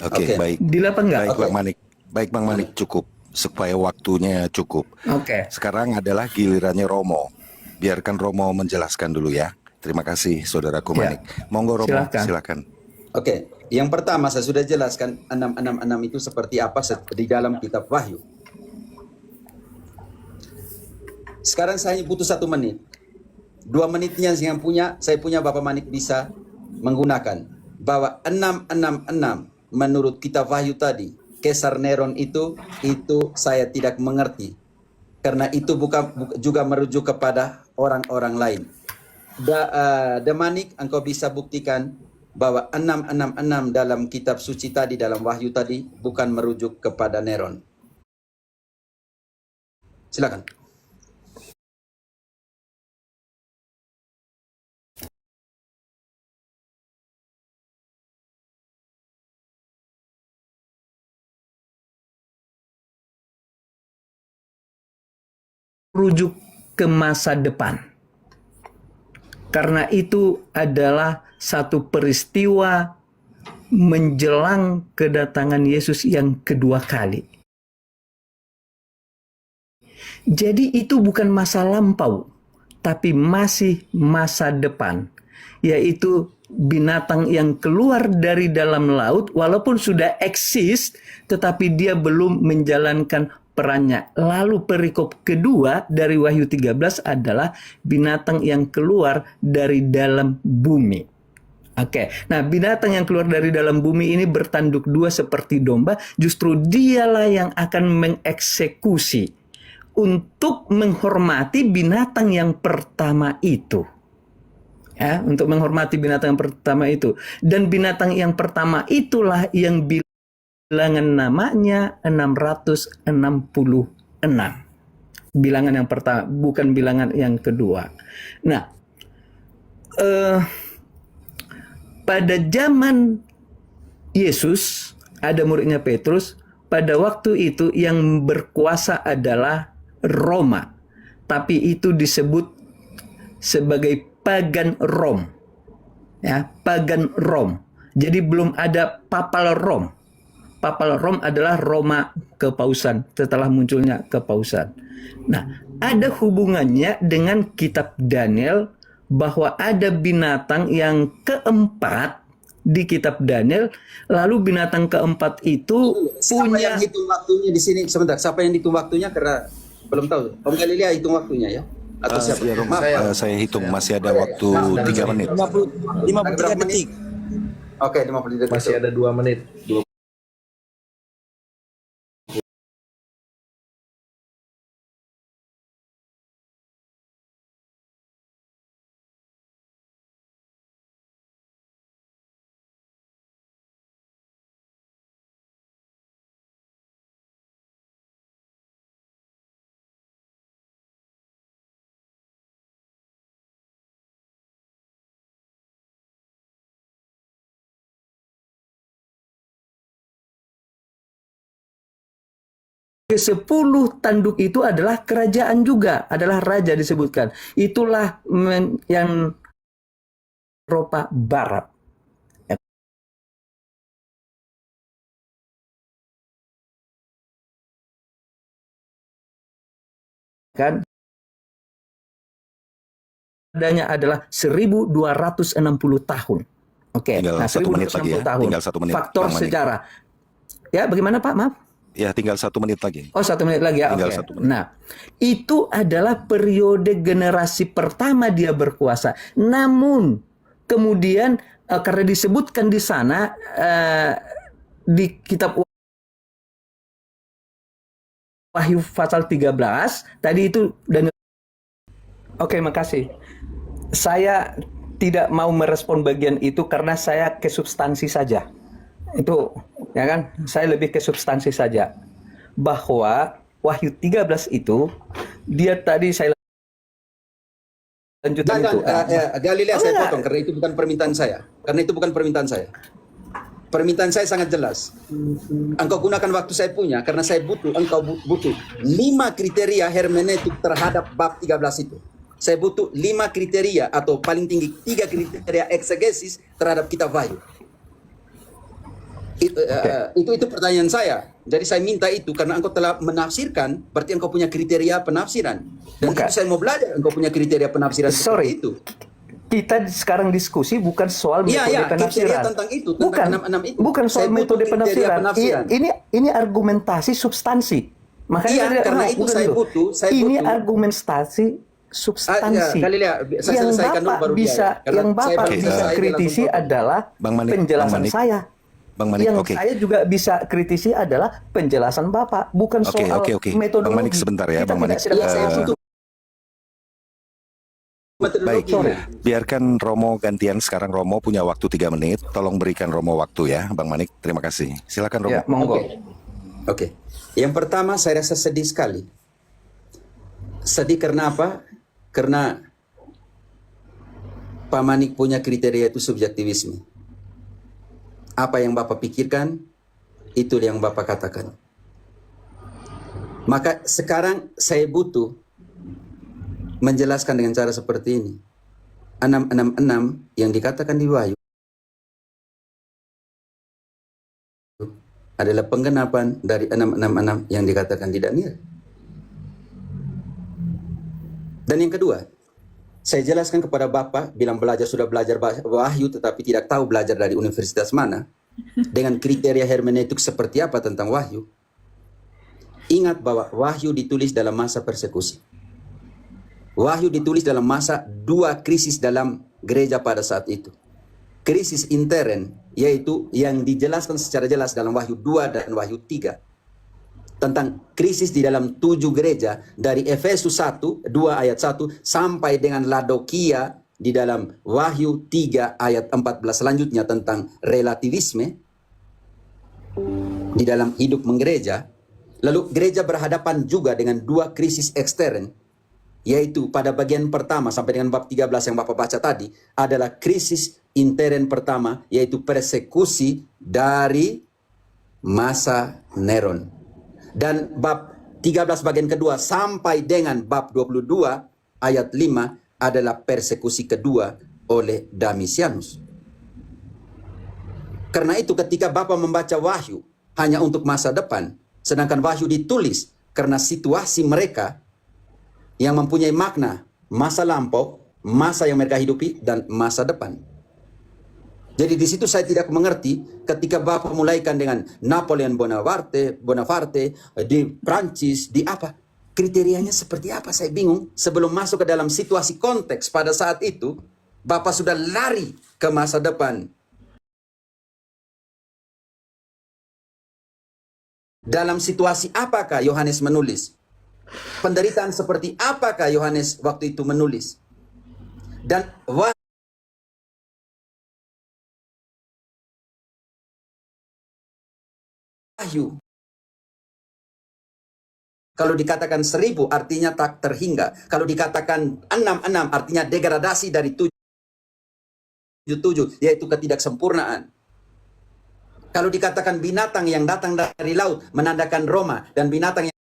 Oke, Oke. baik. Deal apa enggak? Baik Oke. Bang Manik. Baik Bang Manik, cukup supaya waktunya cukup. Oke. Sekarang adalah gilirannya Romo. Biarkan Romo menjelaskan dulu ya. Terima kasih Saudaraku Ya. Manik. Monggo Romo, Silakan. silakan. Oke, yang pertama saya sudah jelaskan 666 itu seperti apa di dalam kitab Wahyu. Sekarang saya butuh 1 menit. 2 menitnya saya punya Bapak Manik bisa menggunakan. Bahwa 666 menurut kitab Wahyu tadi, Kaisar Neron itu saya tidak mengerti. Karena itu juga merujuk kepada orang-orang lain. Manik, engkau bisa buktikan bahwa 666 dalam kitab suci tadi, dalam Wahyu tadi, bukan merujuk kepada Neron. Silakan. Rujuk ke masa depan. Karena itu adalah satu peristiwa menjelang kedatangan Yesus yang kedua kali. Jadi itu bukan masa lampau, tapi masih masa depan, yaitu binatang yang keluar dari dalam laut walaupun sudah eksis, tetapi dia belum menjalankan perannya. Lalu perikop kedua dari Wahyu 13 adalah binatang yang keluar dari dalam bumi. Oke, nah binatang yang keluar dari dalam bumi ini bertanduk dua seperti domba, justru dialah yang akan mengeksekusi untuk menghormati binatang yang pertama itu. Ya, untuk menghormati binatang yang pertama itu. Dan binatang yang pertama itulah yang bilangan namanya 666. Bilangan yang pertama, bukan bilangan yang kedua. Nah, pada zaman Yesus, ada muridnya Petrus, pada waktu itu yang berkuasa adalah Roma. Tapi itu disebut sebagai pagan Rom. Ya, pagan Rom. Jadi belum ada papal Rom. Papal Rom adalah Roma kepausan setelah munculnya kepausan. Nah, ada hubungannya dengan kitab Daniel bahwa ada binatang yang keempat di kitab Daniel, lalu binatang keempat itu Siapa punya yang hitung waktunya di sini? Sebentar, siapa yang hitung waktunya? Karena belum tahu. Om Galilea hitung waktunya ya? Atau siapa? Ya, Romo, Maaf. saya hitung masih ada waktu 3 menit. 53 detik. Oke, 53 detik. Masih ada 2 menit. ke-10 tanduk itu adalah kerajaan juga, adalah raja disebutkan. Itulah yang Eropa Barat. Ya kan? Adanya adalah 1260 tahun. Oke, Tinggal nah 1 menit 1260 lagi ya. tahun. Tinggal 1 menit, Faktor Bang Manik. sejarah. Ya, bagaimana Pak? Maaf. Ya, tinggal 1 menit lagi. Oh, 1 menit lagi ya. Tinggal Oke. 1 menit. Nah, itu adalah periode generasi pertama dia berkuasa. Namun kemudian karena disebutkan di sana di kitab Wahyu pasal 13 tadi itu dan oke, makasih. Saya tidak mau merespon bagian itu karena saya ke substansi saja. Itu ya kan, saya lebih ke substansi saja. Bahwa Wahyu 13 itu dia tadi saya lanjutkan itu. Galilea saya enggak. potong karena itu bukan permintaan saya. Karena itu bukan permintaan saya. Permintaan saya sangat jelas. Engkau gunakan waktu saya punya karena saya butuh, engkau butuh 5 kriteria hermeneutik terhadap bab 13 itu. Saya butuh 5 kriteria atau paling tinggi 3 kriteria eksegesis terhadap kitab Wahyu. Itu pertanyaan saya. Jadi saya minta itu karena engkau telah menafsirkan, berarti engkau punya kriteria penafsiran. Dan Bukan. itu saya mau belajar, engkau punya kriteria penafsiran Sorry. seperti itu. Kita sekarang diskusi bukan soal metode Iya, kriteria penafsiran. tentang itu, tentang bukan, 6-6 itu. bukan soal Saya butuh metode kriteria penafsiran. penafsiran. Ini argumentasi substansi. Makanya Iya, saya tidak karena mau, itu bukan saya dulu. butuh, ini butuh. argumentasi substansi. Galilea, saya yang selesaikan dulu Bapak baru bisa, dia. Karena yang saya Bapak baru bisa selesai, dia kritisi langsung potong. adalah Bang Manik, penjelasan Bang Manik. saya. Bang Manik, Yang oke. saya juga bisa kritisi adalah penjelasan Bapak, bukan Oke, soal oke. metodologi. Bang Manik sebentar ya, Kita Bang Manik. tidak Iya, saya butuh Baik, metodologinya. biarkan Romo gantian. Sekarang Romo punya waktu 3 menit. Tolong berikan Romo waktu ya, Bang Manik. Terima kasih. Silakan Romo. Ya, monggo. Oke. Yang pertama saya rasa sedih sekali. Sedih karena apa? Karena Pak Manik punya kriteria itu subjektivisme. Apa yang Bapak pikirkan, itu yang Bapak katakan. Maka sekarang saya butuh menjelaskan dengan cara seperti ini. 666 yang dikatakan di Wahyu adalah penggenapan dari 666 yang dikatakan di Daniel. Dan yang kedua, saya jelaskan kepada Bapak, bilang sudah belajar Wahyu tetapi tidak tahu belajar dari universitas mana, dengan kriteria hermeneutik seperti apa tentang Wahyu. Ingat bahwa Wahyu ditulis dalam masa persekusi. Wahyu ditulis dalam masa 2 krisis dalam gereja pada saat itu. Krisis intern, yaitu yang dijelaskan secara jelas dalam Wahyu 2 dan Wahyu 3. Tentang krisis di dalam 7 gereja, dari Efesus 1, 2 ayat 1, sampai dengan Laodikia di dalam Wahyu 3 ayat 14 selanjutnya tentang relativisme di dalam hidup menggereja. Lalu gereja berhadapan juga dengan 2 krisis ekstern, yaitu pada bagian pertama sampai dengan bab 13 yang Bapak baca tadi adalah krisis intern pertama, yaitu persekusi dari masa Neron. Dan bab 13 bagian kedua sampai dengan bab 22 ayat 5 adalah persekusi kedua oleh Domitianus. Karena itu ketika Bapak membaca Wahyu hanya untuk masa depan, sedangkan Wahyu ditulis karena situasi mereka yang mempunyai makna masa lampau, masa yang mereka hidupi, dan masa depan. Jadi di situ saya tidak mengerti ketika Bapak mulaikan dengan Napoleon Bonaparte di Prancis, di apa? Kriterianya seperti apa? Saya bingung. Sebelum masuk ke dalam situasi konteks pada saat itu, Bapak sudah lari ke masa depan. Dalam situasi apakah Yohanes menulis? Penderitaan seperti apakah Yohanes waktu itu menulis? Dan Wahyu, kalau dikatakan 1000 artinya tak terhingga. Kalau dikatakan 66 artinya degradasi dari 77, yaitu ketidaksempurnaan. Kalau dikatakan binatang yang datang dari laut menandakan Roma, dan binatang yang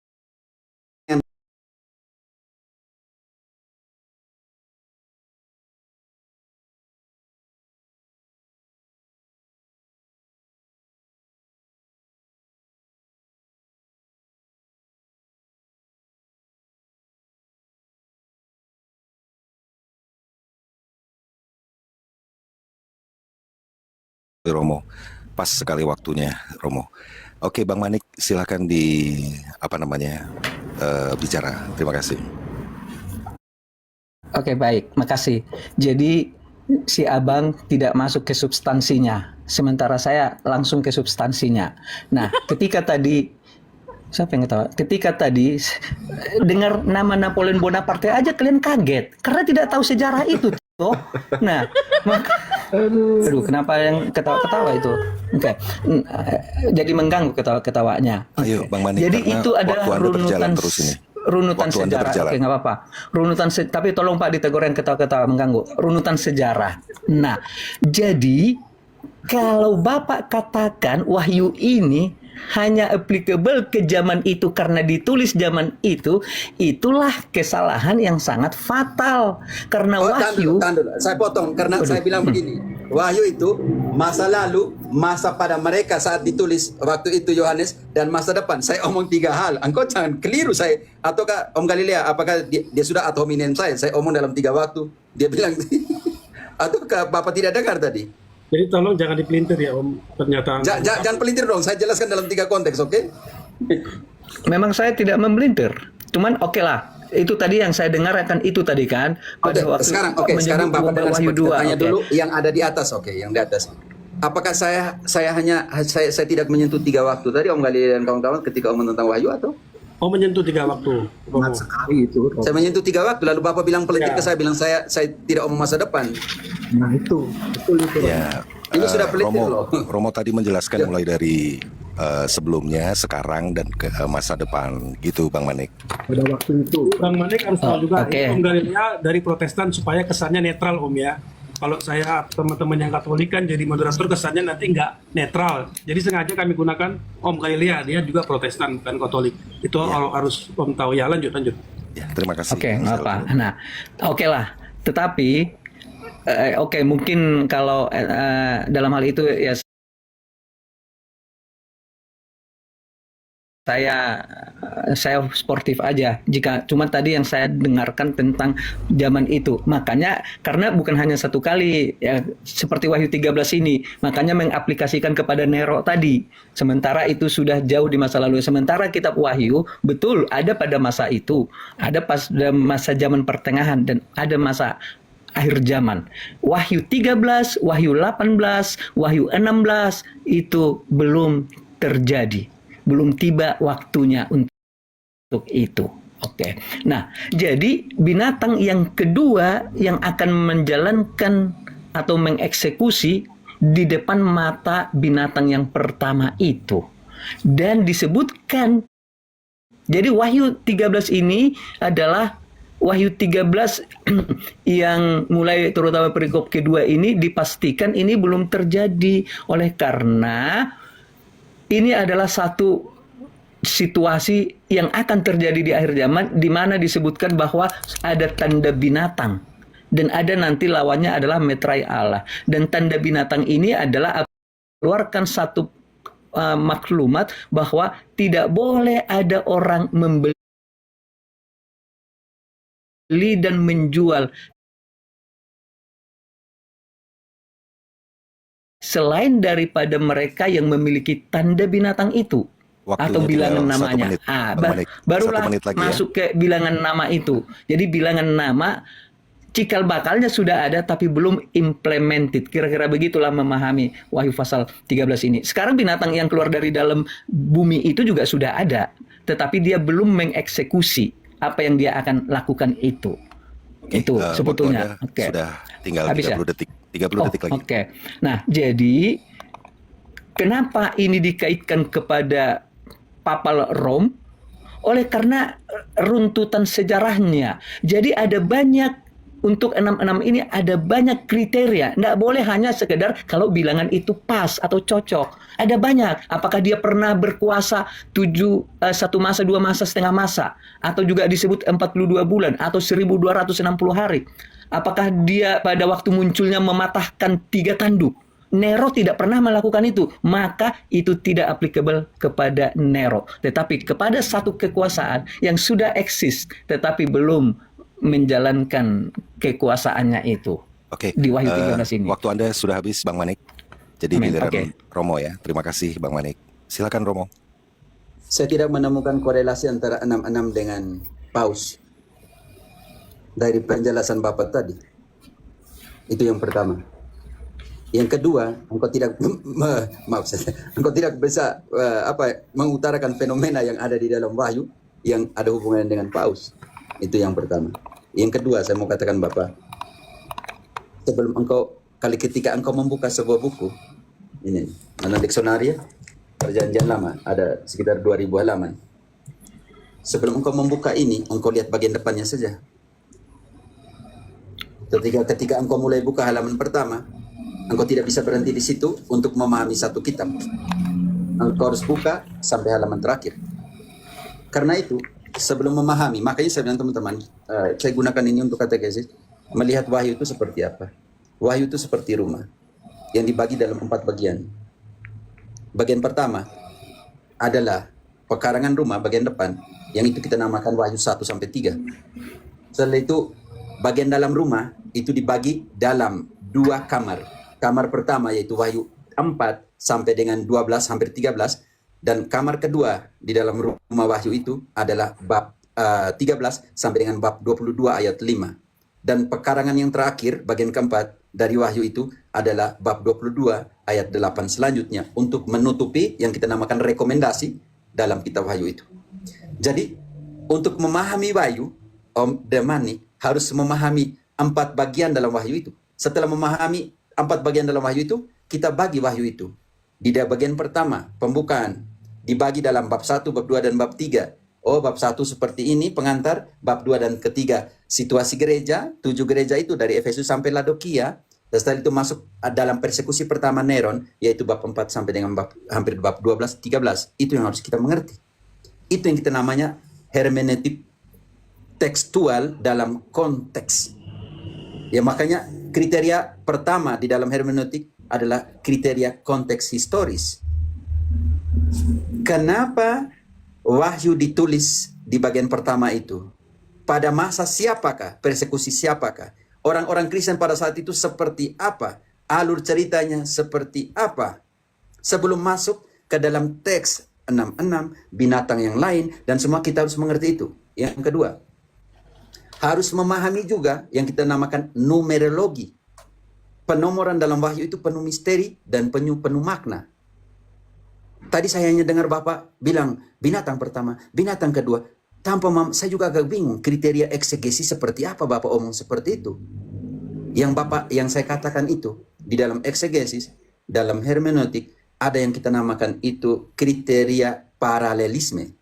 Romo. Pas sekali waktunya, Romo. Oke, Bang Manik, silakan bicara. Terima kasih. Oke, baik, makasih. Jadi si abang tidak masuk ke substansinya, sementara saya langsung ke substansinya. Nah, ketika tadi siapa yang ketawa? Ketika tadi dengar nama Napoleon Bonaparte aja kalian kaget karena tidak tahu sejarah itu, toh. Nah, aduh, kenapa yang ketawa-ketawa itu? Oke. Jadi mengganggu ketawa-ketawanya. Ayo, Bang Manik. Jadi karena itu adalah waktu Anda berjalan terus ini. runutan Waktu Anda sejarah. berjalan. Oke, nggak apa-apa. Tapi tolong Pak ditegur yang ketawa-ketawa mengganggu. Runutan sejarah. Nah, jadi kalau Bapak katakan wahyu ini hanya applicable ke zaman itu karena ditulis zaman itu, itulah kesalahan yang sangat fatal. Karena wahyu, Tahan dulu. Saya potong karena saya bilang begini. Wahyu itu masa lalu, masa pada mereka saat ditulis waktu itu Yohanes, dan masa depan. Saya omong 3 hal. Engkau jangan keliru saya. Ataukah Om Galilea, apakah dia sudah ad hominem saya? Saya omong dalam 3 waktu. Dia bilang, ataukah Bapak tidak dengar tadi? Jadi tolong jangan dipelintir ya Om pernyataan. Jangan pelintir dong. Saya jelaskan dalam 3 konteks, oke? memang saya tidak membelintir. Cuman oke lah. Itu tadi yang saya dengar akan itu tadi kan. Oke, sekarang Bapak dengar Wahyu seperti 2. tanya Oke. dulu yang ada di atas, yang di atas. Apakah saya tidak menyentuh 3 waktu tadi Om Galilea dan kawan-kawan ketika Om tentang Wahyu atau? Oh, menyentuh 3 waktu. Romo. Sekali itu. Saya menyentuh 3 waktu, lalu Bapak bilang pelintir ke saya, bilang saya tidak omong masa depan. Nah itu, betul itu. Ya, Ini sudah pelintir loh. Romo tadi menjelaskan mulai dari sebelumnya, sekarang, dan ke masa depan, gitu, Bang Manik. Pada waktu itu. Bang Manik harus tahu juga, oke. Om Galilea dari Protestan supaya kesannya netral Om ya. Kalau saya teman-teman yang Katolik kan jadi moderator kesannya nanti nggak netral. Jadi sengaja kami gunakan Om Galilea, dia juga Protestan bukan Katolik. Itu harus Om tahu ya. Lanjut. Ya, terima kasih. Oke, nggak apa. Nah, oke lah. Tetapi, oke, mungkin kalau dalam hal itu ya saya sportif aja. Jika cuma tadi yang saya dengarkan tentang zaman itu, makanya karena bukan hanya satu kali ya, seperti Wahyu 13 ini, makanya mengaplikasikan kepada Nero tadi. Sementara itu sudah jauh di masa lalu. Sementara kitab Wahyu betul ada pada masa itu, ada pas masa zaman pertengahan dan ada masa akhir zaman. Wahyu 13, Wahyu 18, Wahyu 16 itu belum terjadi. Belum tiba waktunya untuk itu. Oke. Nah, jadi binatang yang kedua yang akan menjalankan atau mengeksekusi di depan mata binatang yang pertama itu. Dan disebutkan, jadi Wahyu 13 ini adalah Wahyu 13 yang mulai terutama perikop kedua ini dipastikan ini belum terjadi oleh karena ini adalah satu situasi yang akan terjadi di akhir zaman di mana disebutkan bahwa ada tanda binatang dan ada nanti lawannya adalah metrai Allah, dan tanda binatang ini adalah keluarkan satu maklumat bahwa tidak boleh ada orang membeli dan menjual selain daripada mereka yang memiliki tanda binatang itu. Waktunya Atau bilangan tinggal 1 namanya. menit, Bang Manik. Barulah 1 menit lagi masuk ke bilangan nama itu. Jadi bilangan nama cikal bakalnya sudah ada tapi belum implemented. Kira-kira begitulah memahami Wahyu pasal 13 ini. Sekarang binatang yang keluar dari dalam bumi itu juga sudah ada, tetapi dia belum mengeksekusi apa yang dia akan lakukan itu. Itu sebetulnya. Oke. Sudah tinggal Habis 30 detik. 30 detik lagi. Oke. Nah, jadi kenapa ini dikaitkan kepada Papal Rom? Oleh karena runtutan sejarahnya. Jadi ada banyak, untuk 66 ini ada banyak kriteria. Nggak boleh hanya sekedar kalau bilangan itu pas atau cocok. Ada banyak. Apakah dia pernah berkuasa 1 masa, 2 masa, setengah masa. Atau juga disebut 42 bulan atau 1260 hari. Apakah dia pada waktu munculnya mematahkan 3 tanduk. Nero tidak pernah melakukan itu, maka itu tidak applicable kepada Nero. Tetapi kepada satu kekuasaan yang sudah eksis, tetapi belum menjalankan kekuasaannya itu. Oke. Di Wahyu 13 ini. Waktu Anda sudah habis, Bang Manik. Jadi Amin. giliran Oke. Romo ya. Terima kasih Bang Manik. Silakan Romo. Saya tidak menemukan korelasi antara 66 dengan paus dari penjelasan Bapak tadi. Itu yang pertama. Yang kedua, engkau tidak maaf saya, engkau tidak bisa mengutarakan fenomena yang ada di dalam wahyu yang ada hubungan dengan paus. Itu yang pertama. Yang kedua, saya mau katakan Bapak, sebelum ketika engkau membuka sebuah buku, ini, dalam diksonario Perjanjian Lama, ada sekitar 2000 halaman. Sebelum engkau membuka ini, engkau lihat bagian depannya saja. Ketika engkau mulai buka halaman pertama, engkau tidak bisa berhenti di situ untuk memahami satu kitab. Engkau harus buka sampai halaman terakhir. Karena itu, sebelum memahami, makanya saya bilang teman-teman, saya gunakan ini untuk katekesis, melihat wahyu itu seperti apa. Wahyu itu seperti rumah, yang dibagi dalam 4 bagian. Bagian pertama adalah pekarangan rumah, bagian depan, yang itu kita namakan wahyu 1-3. Setelah itu, bagian dalam rumah itu dibagi dalam 2 kamar. Kamar pertama yaitu wahyu 4 sampai dengan 12 hampir 13, dan kamar kedua di dalam rumah wahyu itu adalah bab 13 sampai dengan bab 22 ayat 5. Dan pekarangan yang terakhir bagian keempat dari wahyu itu adalah bab 22 ayat 8 selanjutnya untuk menutupi yang kita namakan rekomendasi dalam kitab wahyu itu. Jadi untuk memahami wahyu, Om Demani harus memahami 4 bagian dalam wahyu itu. Setelah memahami 4 bagian dalam wahyu itu, kita bagi wahyu itu. Di bagian pertama, pembukaan, dibagi dalam bab 1, bab 2, dan bab 3. Oh, bab 1 seperti ini, pengantar. Bab 2 dan ketiga, situasi gereja. 7 gereja itu dari Efesus sampai Laodikia. Dan setelah itu masuk dalam persekusi pertama Neron, yaitu bab 4 sampai dengan hampir bab 12, 13. Itu yang harus kita mengerti. Itu yang kita namanya hermeneutik tekstual dalam konteks. Ya, makanya kriteria pertama di dalam hermeneutik adalah kriteria konteks historis. Kenapa wahyu ditulis di bagian pertama itu? Pada masa siapakah? Persekusi siapakah? Orang-orang Kristen pada saat itu seperti apa? Alur ceritanya seperti apa? Sebelum masuk ke dalam teks 66, binatang yang lain, dan semua kita harus mengerti itu. Yang kedua, harus memahami juga yang kita namakan numerologi. Penomoran dalam wahyu itu penuh misteri dan penuh makna. Tadi saya hanya dengar Bapak bilang binatang pertama, binatang kedua. Saya juga agak bingung kriteria eksegesi seperti apa Bapak omong seperti itu. Yang saya katakan itu di dalam eksegesis, dalam hermeneutik ada yang kita namakan itu kriteria paralelisme.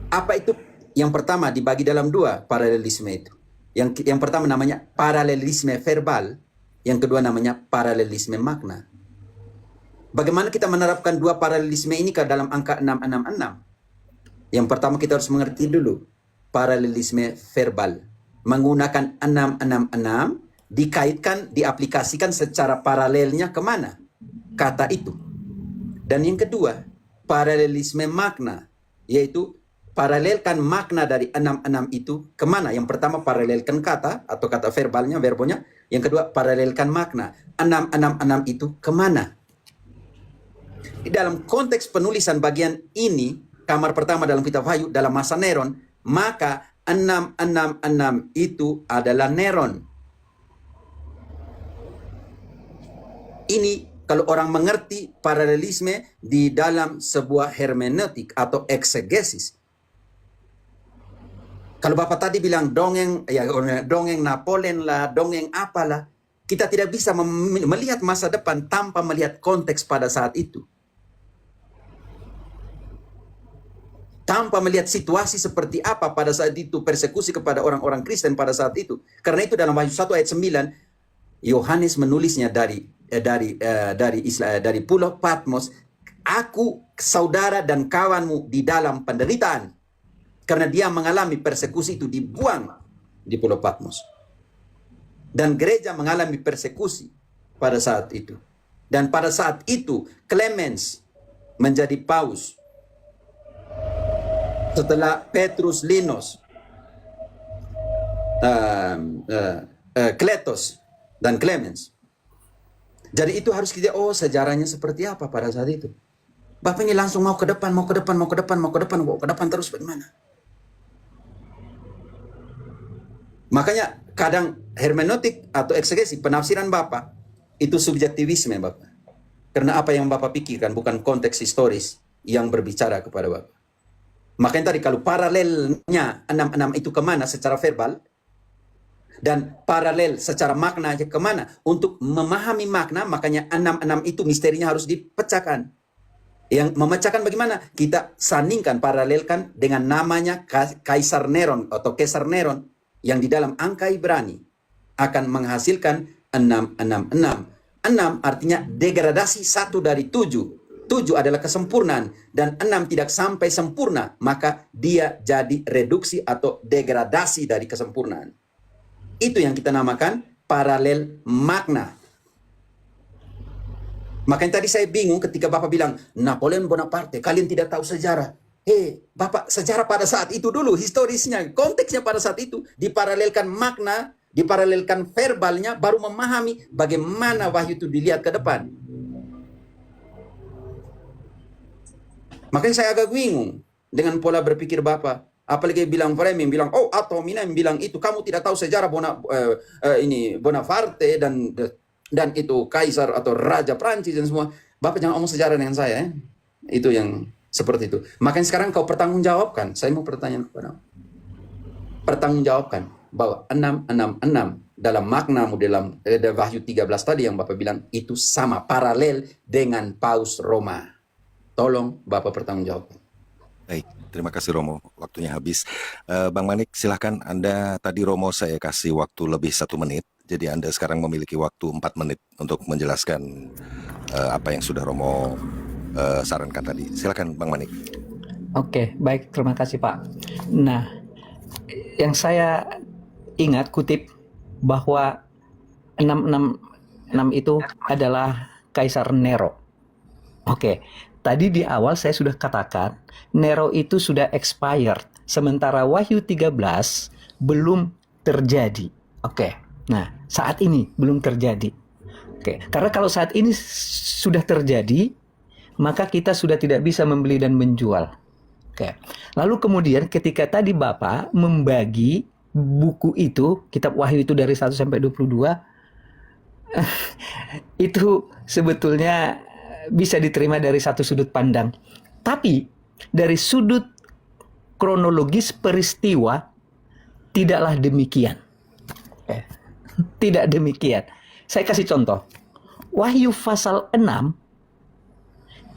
Apa itu? Yang pertama dibagi dalam 2 paralelisme itu. Yang pertama namanya paralelisme verbal, yang kedua namanya paralelisme makna. Bagaimana kita menerapkan 2 paralelisme ini ke dalam angka 666? Yang pertama kita harus mengerti dulu paralelisme verbal. Menggunakan 666 dikaitkan, diaplikasikan secara paralelnya kemana? Kata itu. Dan yang kedua, paralelisme makna, yaitu paralelkan makna dari 66 itu kemana? Yang pertama paralelkan kata atau kata verbalnya, verbonya. Yang kedua paralelkan makna. 666 itu kemana? Di dalam konteks penulisan bagian ini, kamar pertama dalam kitab Wahyu dalam masa Neron, maka 666 itu adalah Neron. Ini kalau orang mengerti paralelisme di dalam sebuah hermeneutik atau eksegesis. Kalau Bapak tadi bilang dongeng, ya dongeng Napoleon lah, dongeng apalah, kita tidak bisa melihat masa depan tanpa melihat konteks pada saat itu. Tanpa melihat situasi seperti apa pada saat itu, persekusi kepada orang-orang Kristen pada saat itu. Karena itu dalam Wahyu 1 ayat 9, Yohanes menulisnya dari Pulau Patmos, aku saudara dan kawanmu di dalam penderitaan. Karena dia mengalami persekusi itu, dibuang di Pulau Patmos. Dan gereja mengalami persekusi pada saat itu. Dan pada saat itu, Clemens menjadi paus. Setelah Petrus Linos, Kletos, dan Clemens. Jadi itu harus kita, sejarahnya seperti apa pada saat itu. Bapak ini langsung mau ke depan, mau ke depan, mau ke depan, mau ke depan, mau ke depan terus bagaimana? Makanya kadang hermeneutik atau eksegesi, penafsiran Bapak, itu subjektivisme Bapak. Karena apa yang Bapak pikirkan bukan konteks historis yang berbicara kepada Bapak. Makanya tadi kalau paralelnya 66 itu kemana secara verbal, dan paralel secara makna kemana, untuk memahami makna, makanya 66 itu misterinya harus dipecahkan. Yang memecahkan bagaimana? Kita sandingkan, paralelkan dengan namanya Kaisar Neron atau Kaisar Neron yang di dalam angka Ibrani akan menghasilkan 666. 6 artinya degradasi 1 dari 7. 7 adalah kesempurnaan dan 6 tidak sampai sempurna, maka dia jadi reduksi atau degradasi dari kesempurnaan. Itu yang kita namakan paralel makna. Makanya tadi saya bingung ketika Bapak bilang, Napoleon Bonaparte, kalian tidak tahu sejarah. Bapak, sejarah pada saat itu dulu, historisnya, konteksnya pada saat itu, diparalelkan makna, diparalelkan verbalnya, baru memahami bagaimana wahyu itu dilihat ke depan. Makanya saya agak bingung dengan pola berpikir Bapak. Apalagi bilang framing, bilang, atau Minem bilang itu, kamu tidak tahu sejarah Bonaparte dan itu kaisar atau raja Prancis dan semua. Bapak jangan omong sejarah dengan saya. Itu yang seperti itu. Makanya sekarang kau pertanggungjawabkan. Saya mau pertanyaan kepada pertanggungjawabkan bahwa 666 dalam maknamu dalam Wahyu 13 tadi yang Bapak bilang itu sama, paralel dengan Paus Roma. Tolong Bapak pertanggungjawabkan. Baik, terima kasih Romo. Waktunya habis. Bang Manik, silahkan. Anda tadi Romo saya kasih waktu lebih 1 menit. Jadi Anda sekarang memiliki waktu 4 menit untuk menjelaskan apa yang sudah Romo sarankan tadi. Silakan Bang Manik. Oke, baik, terima kasih Pak. Nah, yang saya ingat kutip bahwa 666 itu adalah Kaisar Nero. Oke, tadi di awal saya sudah katakan Nero itu sudah expired, sementara Wahyu 13 belum terjadi. Oke. Nah, saat ini belum terjadi. Oke, karena kalau saat ini sudah terjadi, maka kita sudah tidak bisa membeli dan menjual. Oke. Lalu kemudian ketika tadi Bapak membagi buku itu, kitab Wahyu itu dari 1 sampai 22, itu sebetulnya bisa diterima dari satu sudut pandang. Tapi dari sudut kronologis peristiwa tidaklah demikian. Tidak demikian. Saya kasih contoh. Wahyu pasal 6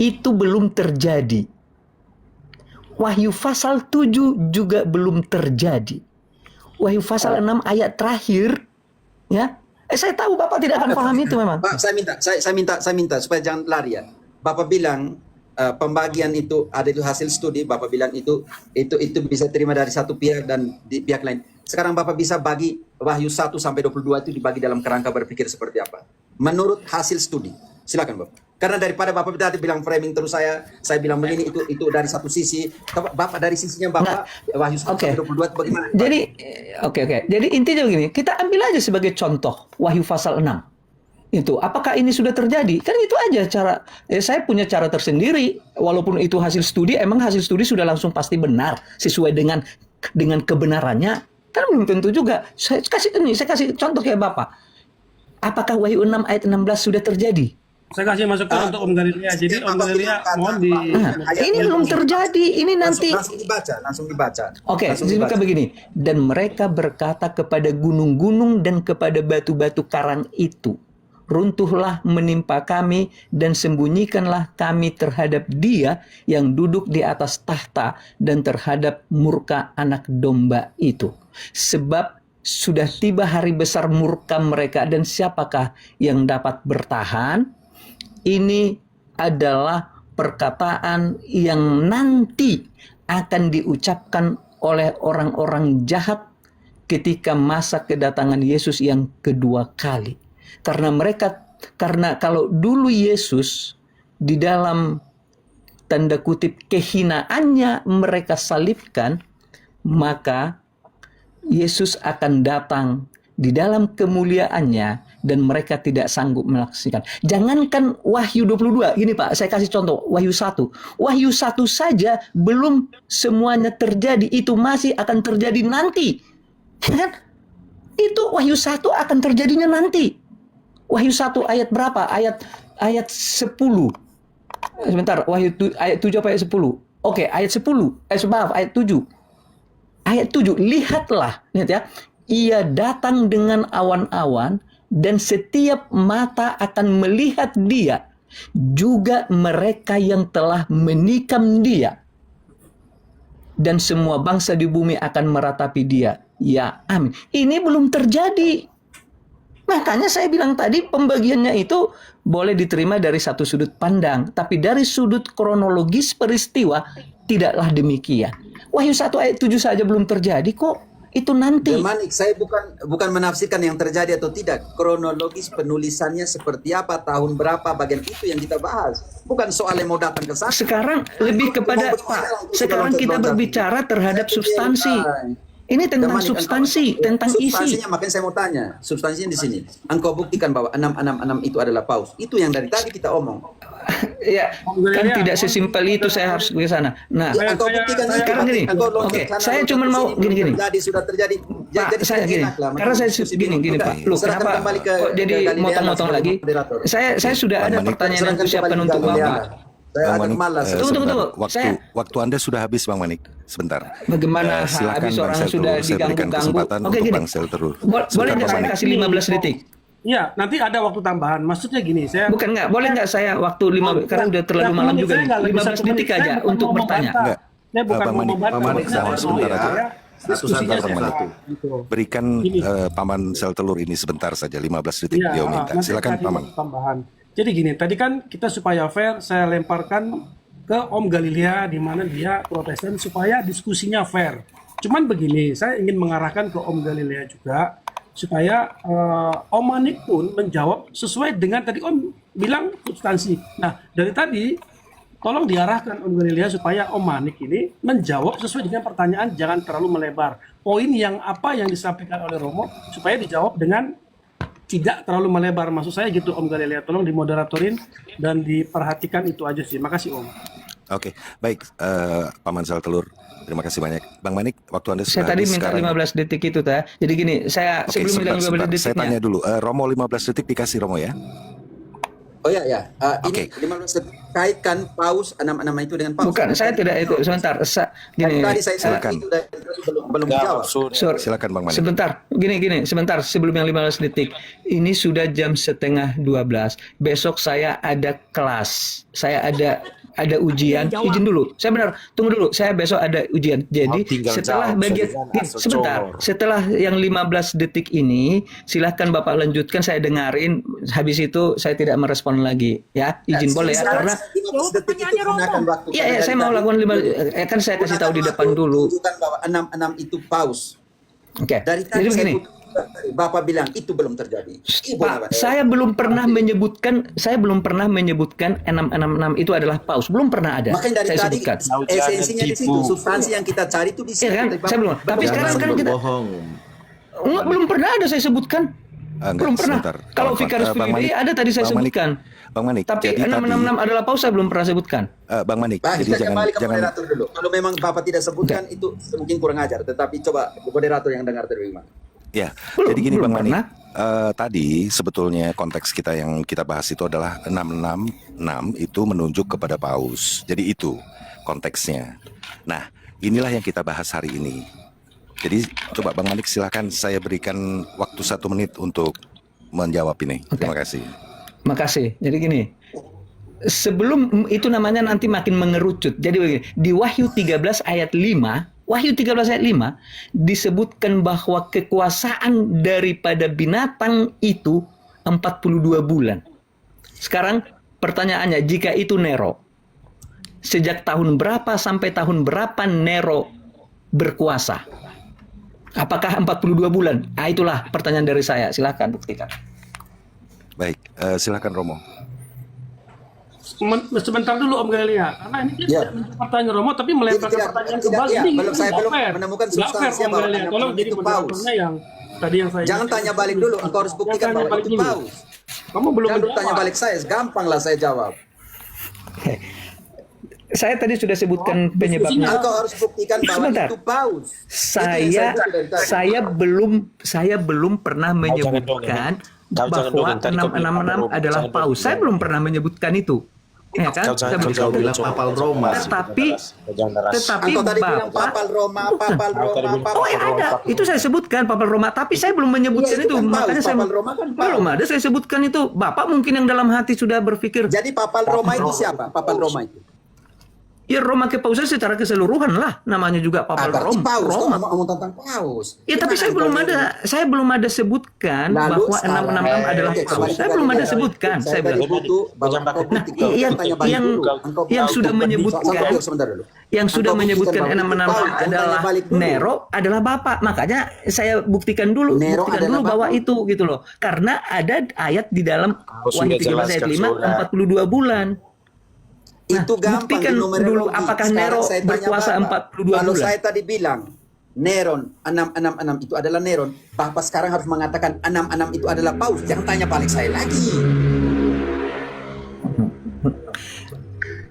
itu belum terjadi. Wahyu pasal 7 juga belum terjadi. Wahyu pasal 6 ayat terakhir, ya. Saya tahu Bapak tidak akan paham itu memang. Pak, saya minta supaya jangan lari ya. Bapak bilang pembagian itu ada itu hasil studi, Bapak bilang itu bisa terima dari satu pihak dan di pihak lain. Sekarang Bapak bisa bagi Wahyu 1 sampai 22 itu dibagi dalam kerangka berpikir seperti apa? Menurut hasil studi. Silakan Bapak. Karena daripada Bapak tadi bilang framing terus saya bilang begini itu dari satu sisi. Bapak dari sisinya Bapak Wahyu 1 sampai 22 itu bagaimana? Jadi oke. Jadi intinya begini, kita ambil aja sebagai contoh Wahyu pasal 6. Itu apakah ini sudah terjadi? Kan itu aja cara. Saya punya cara tersendiri. Walaupun itu hasil studi, emang hasil studi sudah langsung pasti benar sesuai dengan kebenarannya. Kan belum tentu juga. Saya kasih contoh kayak Bapak. Apakah Wahyu 6 ayat 16 sudah terjadi? Saya kasih masukan untuk Om Galilia. Jadi Om Galilia mohon di... ini belum terjadi. Ini nanti langsung dibaca. Oke, disebutkan begini. Dan mereka berkata kepada gunung-gunung dan kepada batu-batu karang itu, runtuhlah menimpa kami dan sembunyikanlah kami terhadap Dia yang duduk di atas tahta dan terhadap murka anak domba itu. Sebab sudah tiba hari besar murka mereka dan siapakah yang dapat bertahan? Ini adalah perkataan yang nanti akan diucapkan oleh orang-orang jahat ketika masa kedatangan Yesus yang kedua kali. Karena kalau dulu Yesus di dalam tanda kutip kehinaannya mereka salibkan, maka Yesus akan datang di dalam kemuliaannya dan mereka tidak sanggup melaksanakan. Jangankan Wahyu 22, gini Pak, saya kasih contoh Wahyu 1. Wahyu 1 saja belum semuanya terjadi, itu masih akan terjadi nanti. Ya kan? Itu Wahyu 1 akan terjadinya nanti. Wahyu 1 ayat berapa? Ayat 10. Sebentar, ayat 7 apa ayat 10? Oke, ayat 10. Maaf, ayat 7. Ayat 7, lihatlah, lihat ya. Ia datang dengan awan-awan dan setiap mata akan melihat dia, juga mereka yang telah menikam dia. Dan semua bangsa di bumi akan meratapi dia. Ya, amin. Ini belum terjadi. Makanya saya bilang tadi pembagiannya itu boleh diterima dari satu sudut pandang. Tapi dari sudut kronologis peristiwa, tidaklah demikian. Wahyu 1 ayat 7 saja belum terjadi kok. Itu nanti. Manik, saya bukan menafsirkan yang terjadi atau tidak. Kronologis penulisannya seperti apa, tahun berapa, bagian itu yang kita bahas. Bukan soal yang mau datang ke sana. Sekarang lebih kepada Pak. Sekarang kita berbicara terhadap substansi. Ini tentang substansi, tentang isi. Substansinya, makanya saya mau tanya. Substansinya di sini. Engkau buktikan bahwa 666 itu adalah paus. Itu yang dari tadi kita omong. Ya, kan tidak sesimpel itu saya harus ke sana. Nah, Ya, engkau buktikan sekarang gini. Oke, saya cuma mau gini. Sudah terjadi. Pak, saya gini. Karena saya gini Pak. Loh, kenapa kok jadi motong-motong lagi? Saya sudah ada pertanyaan yang kusiapkan untuk Bapak. Saya agak Manik, malas. Tunggu. Waktu Anda sudah habis, Bang Manik. Sebentar. Bagaimana Silakan, habis Bang orang Selterur. sudah Saya berikan diganggu-ganggu? kesempatan Oke, untuk gini. Bang Selterur. Boleh Silakan, nggak Bang saya Manik. kasih 15 detik? Iya, nanti ada waktu tambahan. Maksudnya gini, saya Bukan nggak, boleh nggak saya waktu 5, karena udah terlalu malam juga nih. 15 detik aja untuk bertanya. Enggak. Saya bukan Bang mau Manik, membantah. Bang Manik, Saya sebentar mau aja. ya, diskusinya Bang Manik. secara gitu. Berikan Paman Seltelur ini sebentar saja, 15 detik Iya, dia minta. nanti Silakan tadi Paman. tambahan. Jadi gini, tadi kan kita supaya fair, saya lemparkan ke Om Galilea di mana dia Protestan supaya diskusinya fair. Cuman begini, saya ingin mengarahkan ke Om Galilea juga supaya Om Manik pun menjawab sesuai dengan tadi Om bilang substansi. Nah, dari tadi tolong diarahkan Om Galilea supaya Om Manik ini menjawab sesuai dengan pertanyaan, jangan terlalu melebar. Poin yang apa yang disampaikan oleh Romo supaya dijawab dengan tidak terlalu melebar. Maksud saya gitu Om Galilea, tolong dimoderatorin dan diperhatikan, itu aja sih. Makasih Om. Oke, baik Paman Seltelur. Terima kasih banyak. Bang Manik, waktu Anda sudah Saya tadi habis minta sekarang. 15 detik itu ta. Jadi gini, saya Oke, sebelum bilang 15 sebentar. detiknya. Saya tanya dulu. Romo 15 detik dikasih Romo ya. Oh ya. Oke. Ini 15 detik. Kaitkan paus 666 itu dengan paus. Bukan, saya tidak itu. Sebentar. Gini. Tadi saya silakan. itu belum dijawab. Silakan Bang Manik. Sebentar, gini, sebentar sebelum yang 15 detik. Ini sudah jam setengah 12. Besok saya ada kelas. Saya ada ujian. Izin dulu. Saya benar, tunggu dulu. Saya besok ada ujian. Jadi setelah bagian setelah yang 15 detik ini, silahkan Bapak lanjutkan, saya dengarin. Habis itu saya tidak merespon lagi, ya. Izin boleh ya, karena 15 detik itu gunakan waktu. iya, saya mau lakukan 5 kan saya kasih tahu di depan dulu. Tunjukkan bahwa 66 itu paus. Oke. Dari Jadi tadi begini. Bapak bilang itu belum terjadi. Pak, saya belum pernah menyebutkan 666 itu adalah paus. Belum pernah ada. Makanya dari saya tadi sebutkan. esensinya di situ, substansi yang kita cari itu di situ. Iya kan? Saya belum. Tapi sekarang kita Enggak, belum pernah ada saya sebutkan. Enggak, Belum pernah. sebentar. Kalau Vicarius Bang Filii Manik, ada tadi saya Bang Manik, sebutkan. Bang Manik, Tapi jadi 666 adalah paus saya belum pernah sebutkan. Bang Manik, Pak, jadi kita kembali ke jangan moderator dulu. Kalau memang Bapak tidak sebutkan itu mungkin kurang ajar. Tetapi coba moderator yang dengar terima. ya. Belum, Jadi gini belum Bang Manik, pernah. tadi sebetulnya konteks kita yang kita bahas itu adalah 666 itu menunjuk kepada paus. Jadi itu konteksnya. Nah, inilah yang kita bahas hari ini. Jadi coba Bang Manik silakan, saya berikan waktu 1 menit untuk menjawab ini. Terima kasih. Makasih. Jadi gini. Sebelum itu namanya nanti makin mengerucut. Jadi begini, di Wahyu 13 ayat 5, Wahyu 13 ayat 5 disebutkan bahwa kekuasaan daripada binatang itu 42 bulan. Sekarang pertanyaannya, jika itu Nero, sejak tahun berapa sampai tahun berapa Nero berkuasa? Apakah 42 bulan? Ah, itulah pertanyaan dari saya. Silakan buktikan. Baik, silakan Romo. Sebentar dulu Om Galilea, karena ini Ya. tidak menjawab pertanyaan Romo tapi melempar Tidak, pertanyaan tidak, kembali. ya, Ini belum, saya nggak belum fair. menemukan Nggak fair, substansinya Om bahwa Galilea. Tolong jadi itu paus. moderatornya yang tadi yang saya Jangan tanya balik dulu, engkau harus buktikan tanya bahwa balik itu dulu. paus. Kamu belum Jangan tanya menjawab. balik saya, gampang lah saya jawab. Saya tadi sudah sebutkan penyebabnya. Engkau harus buktikan bahwa Sebentar. itu paus. Saya belum pernah menyebutkan bahwa 666 adalah paus. Saya belum pernah menyebutkan itu. Ya kan? Saya Kau bilang papal Roma. Tetapi Engkau tadi bilang Bapak papal Roma, papal Roma, papal Oh ya ada, itu saya sebutkan papal Roma, tapi saya belum menyebutkan Iya, itu itu. kan paus. Makanya saya Papal Roma kan paus. belum ada saya sebutkan itu. Bapak mungkin yang dalam hati sudah berpikir, Jadi papal Roma itu siapa? Papal Roma itu. ya Roma kepausan secara keseluruhan lah, namanya juga papal Berarti paus. Kau Roma. ngomong tentang paus. Ya tapi saya belum ada sebutkan Lalu bahwa 666 adalah oke, paus. kembali Saya ke belum ada tadi. sebutkan. Saya tadi bilang. butuh bahwa engkau buktikan. yang- Tanya balik yang- dulu. Engkau yang sudah buktikan. menyebutkan- Sebentar dulu. Yang sudah Engkau menyebutkan buktikan bahwa itu 666 paus. Jangan adalah tanya balik dulu. Nero adalah Bapak. Makanya saya buktikan dulu, Nero adalah bahwa Bapak. itu gitu loh. Karena ada ayat di dalam sudah Wahyu 13 ayat jelaskan, 5 sudah. 42 bulan. Itu gampang buktikan di dulu numerologi. apakah Sekarang Nero saya tanya berkuasa Bapak. 42 Kalau bulan. saya tadi bilang Neron 666 itu adalah Neron, Bapak sekarang harus mengatakan 66 itu adalah paus. Jangan tanya balik saya lagi.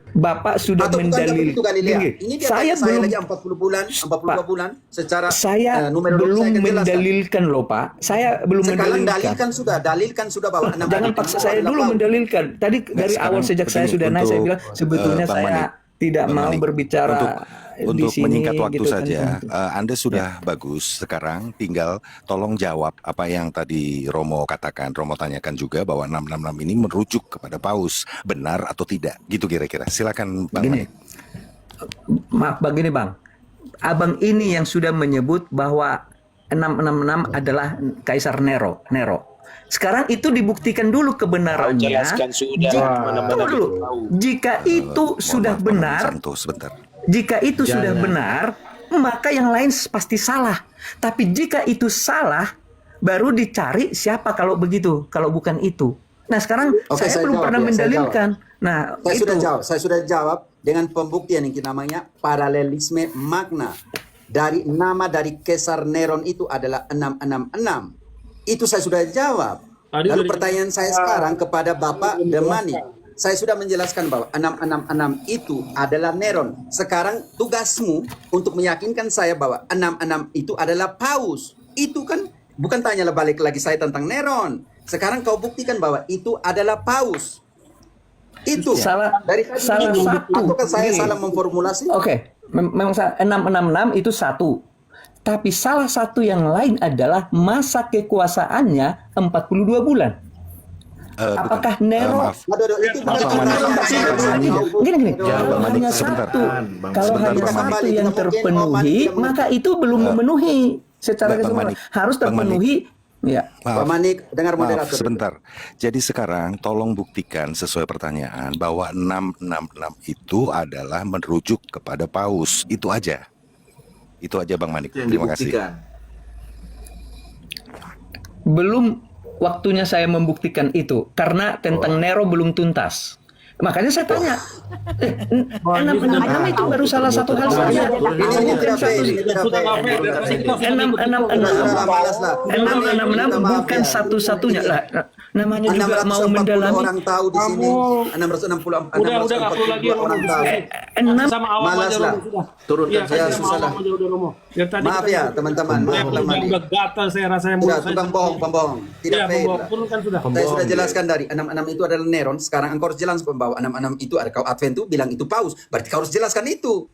Bapak sudah Atau bukan mendalil. itu Galilea. Gini, Ini dia saya tanya saya belum lagi 40 bulan, 42 Pak, bulan secara saya numerologi belum saya akan jelaskan. mendalilkan loh Pak. Saya belum Sekarang mendalilkan. dalilkan sudah bahwa 66 Jangan itu paksa saya adalah dulu paus. mendalilkan. Tadi dari sekarang awal sejak saya begini, sudah naik saya untuk, bilang sebetulnya Bang saya Manik, tidak Bang mau Manik, berbicara di untuk sini menyingkat waktu gitu kan. saja, Anda sudah bagus. Sekarang tinggal tolong jawab apa yang tadi Romo katakan. Romo tanyakan juga bahwa 666 ini merujuk kepada paus, benar atau tidak? Gitu kira-kira. Silakan Bang Begini. Manik. Maaf begini Bang. Abang ini yang sudah menyebut bahwa 666 adalah Kaisar Nero. Sekarang itu dibuktikan dulu kebenarannya. Jelaskan sudah. Mana-mana Tunggu dulu. tahu. Jika itu Mohon sudah maaf, Bang benar, Santo, sebentar. jika itu sudah benar, maka yang lain pasti salah. Tapi jika itu salah, baru dicari siapa kalau begitu, kalau bukan itu. Nah sekarang Oke, saya saya belum jawab pernah ya, saya mendalilkan. Nah Saya sudah jawab dengan pembuktian yang namanya paralelisme makna. Dari nama dari Kaisar Neron itu adalah 666. Itu saya sudah jawab. Tadi Lalu dari- pertanyaan saya sekarang kepada Bapak Demani. Saya sudah menjelaskan bahwa 666 itu adalah Neron. Sekarang tugasmu untuk meyakinkan saya bahwa 66 itu adalah paus. Itu kan bukan tanya balik lagi saya tentang Neron. Sekarang kau buktikan bahwa itu adalah paus. Itu Salah- dari tadi salah ini. satu. Ataukah saya Gini. salah memformulasi? Oke, memang 666 itu satu. Tapi salah satu yang lain adalah masa kekuasaannya 42 bulan. Apakah Bukan. Nero Maaf. Aduh, itu bukan Bang Manik. Gini. Ya, Kalau Bang Manik, hanya sebentar. satu, kalau Sebentar, hanya Bang satu Manik. yang Kita mungkin, terpenuhi, Bang Manik, maka itu belum memenuhi secara Bang keseluruhan. Manik. Harus Bang Manik. terpenuhi. Ya. Pak Manik, dengar Maaf, moderator. sebentar. Jadi sekarang tolong buktikan sesuai pertanyaan bahwa 666 itu adalah merujuk kepada paus. Itu aja. Itu aja Bang Manik. Yang Terima kasih. dibuktikan. Belum waktunya saya membuktikan itu karena tentang Nero belum tuntas. Makanya saya tanya, 666 itu baru salah satu hal saja. Ini tidak fair, ini tidak Sudah nggak fair. fair. Dari tadi kita sudah 666 Sudah, malas lah. 666 bukan satu-satunya lah. Namanya juga mau 640 mendalami. orang tahu di sini. 660 Udah nggak perlu lagi Romo. orang tahu. Enam Sama awam Malas aja lah. Romo sudah. Turunkan Iya, saya, sama susah lah. awam aja udah Romo. Dari tadi Maaf kita- ya teman-teman, Saya maaf Bang Manik. udah gatal saya rasanya Sudah, mulut saya. tukang bohong. Tidak Iya, fair. pembohong. Turunkan sudah. Saya sudah jelaskan dari 66 itu adalah Neron. Sekarang engkau harus jelaskan bahwa 66 itu ada kau Advent itu bilang itu paus. Berarti kau harus jelaskan itu.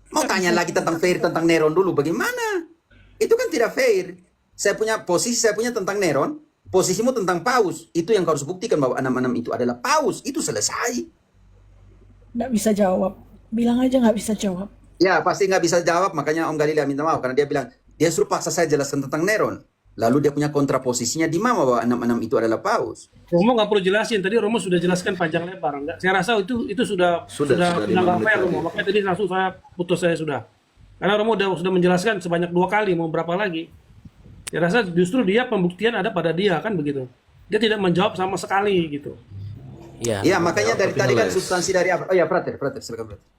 Mau tanya lagi tentang fair tentang Neron dulu bagaimana? Itu kan tidak fair. Saya punya posisi, saya punya tentang Neron. Posisimu tentang paus. Itu yang kau harus buktikan bahwa 66 itu adalah paus. Itu selesai. Nggak bisa jawab. Bilang aja nggak bisa jawab. Ya pasti nggak bisa jawab. Makanya Om Galilea minta maaf. Karena dia bilang, dia suruh paksa saya jelaskan tentang Neron. Lalu dia punya kontraposisinya di mana bahwa 66 itu adalah paus. Romo nggak perlu jelasin. Tadi Romo sudah jelaskan panjang lebar. Enggak, saya rasa itu sudah Sudah 5 nggak menit fair tadi. Romo. Makanya tadi langsung saya putus saya sudah. Karena Romo sudah menjelaskan sebanyak 2 kali. Mau berapa lagi? Saya rasa justru dia pembuktian ada pada dia kan begitu. Dia tidak menjawab sama sekali gitu. Ya makanya dari tadi kan substansi dari apa? Oh ya, Frater, silakan Frater.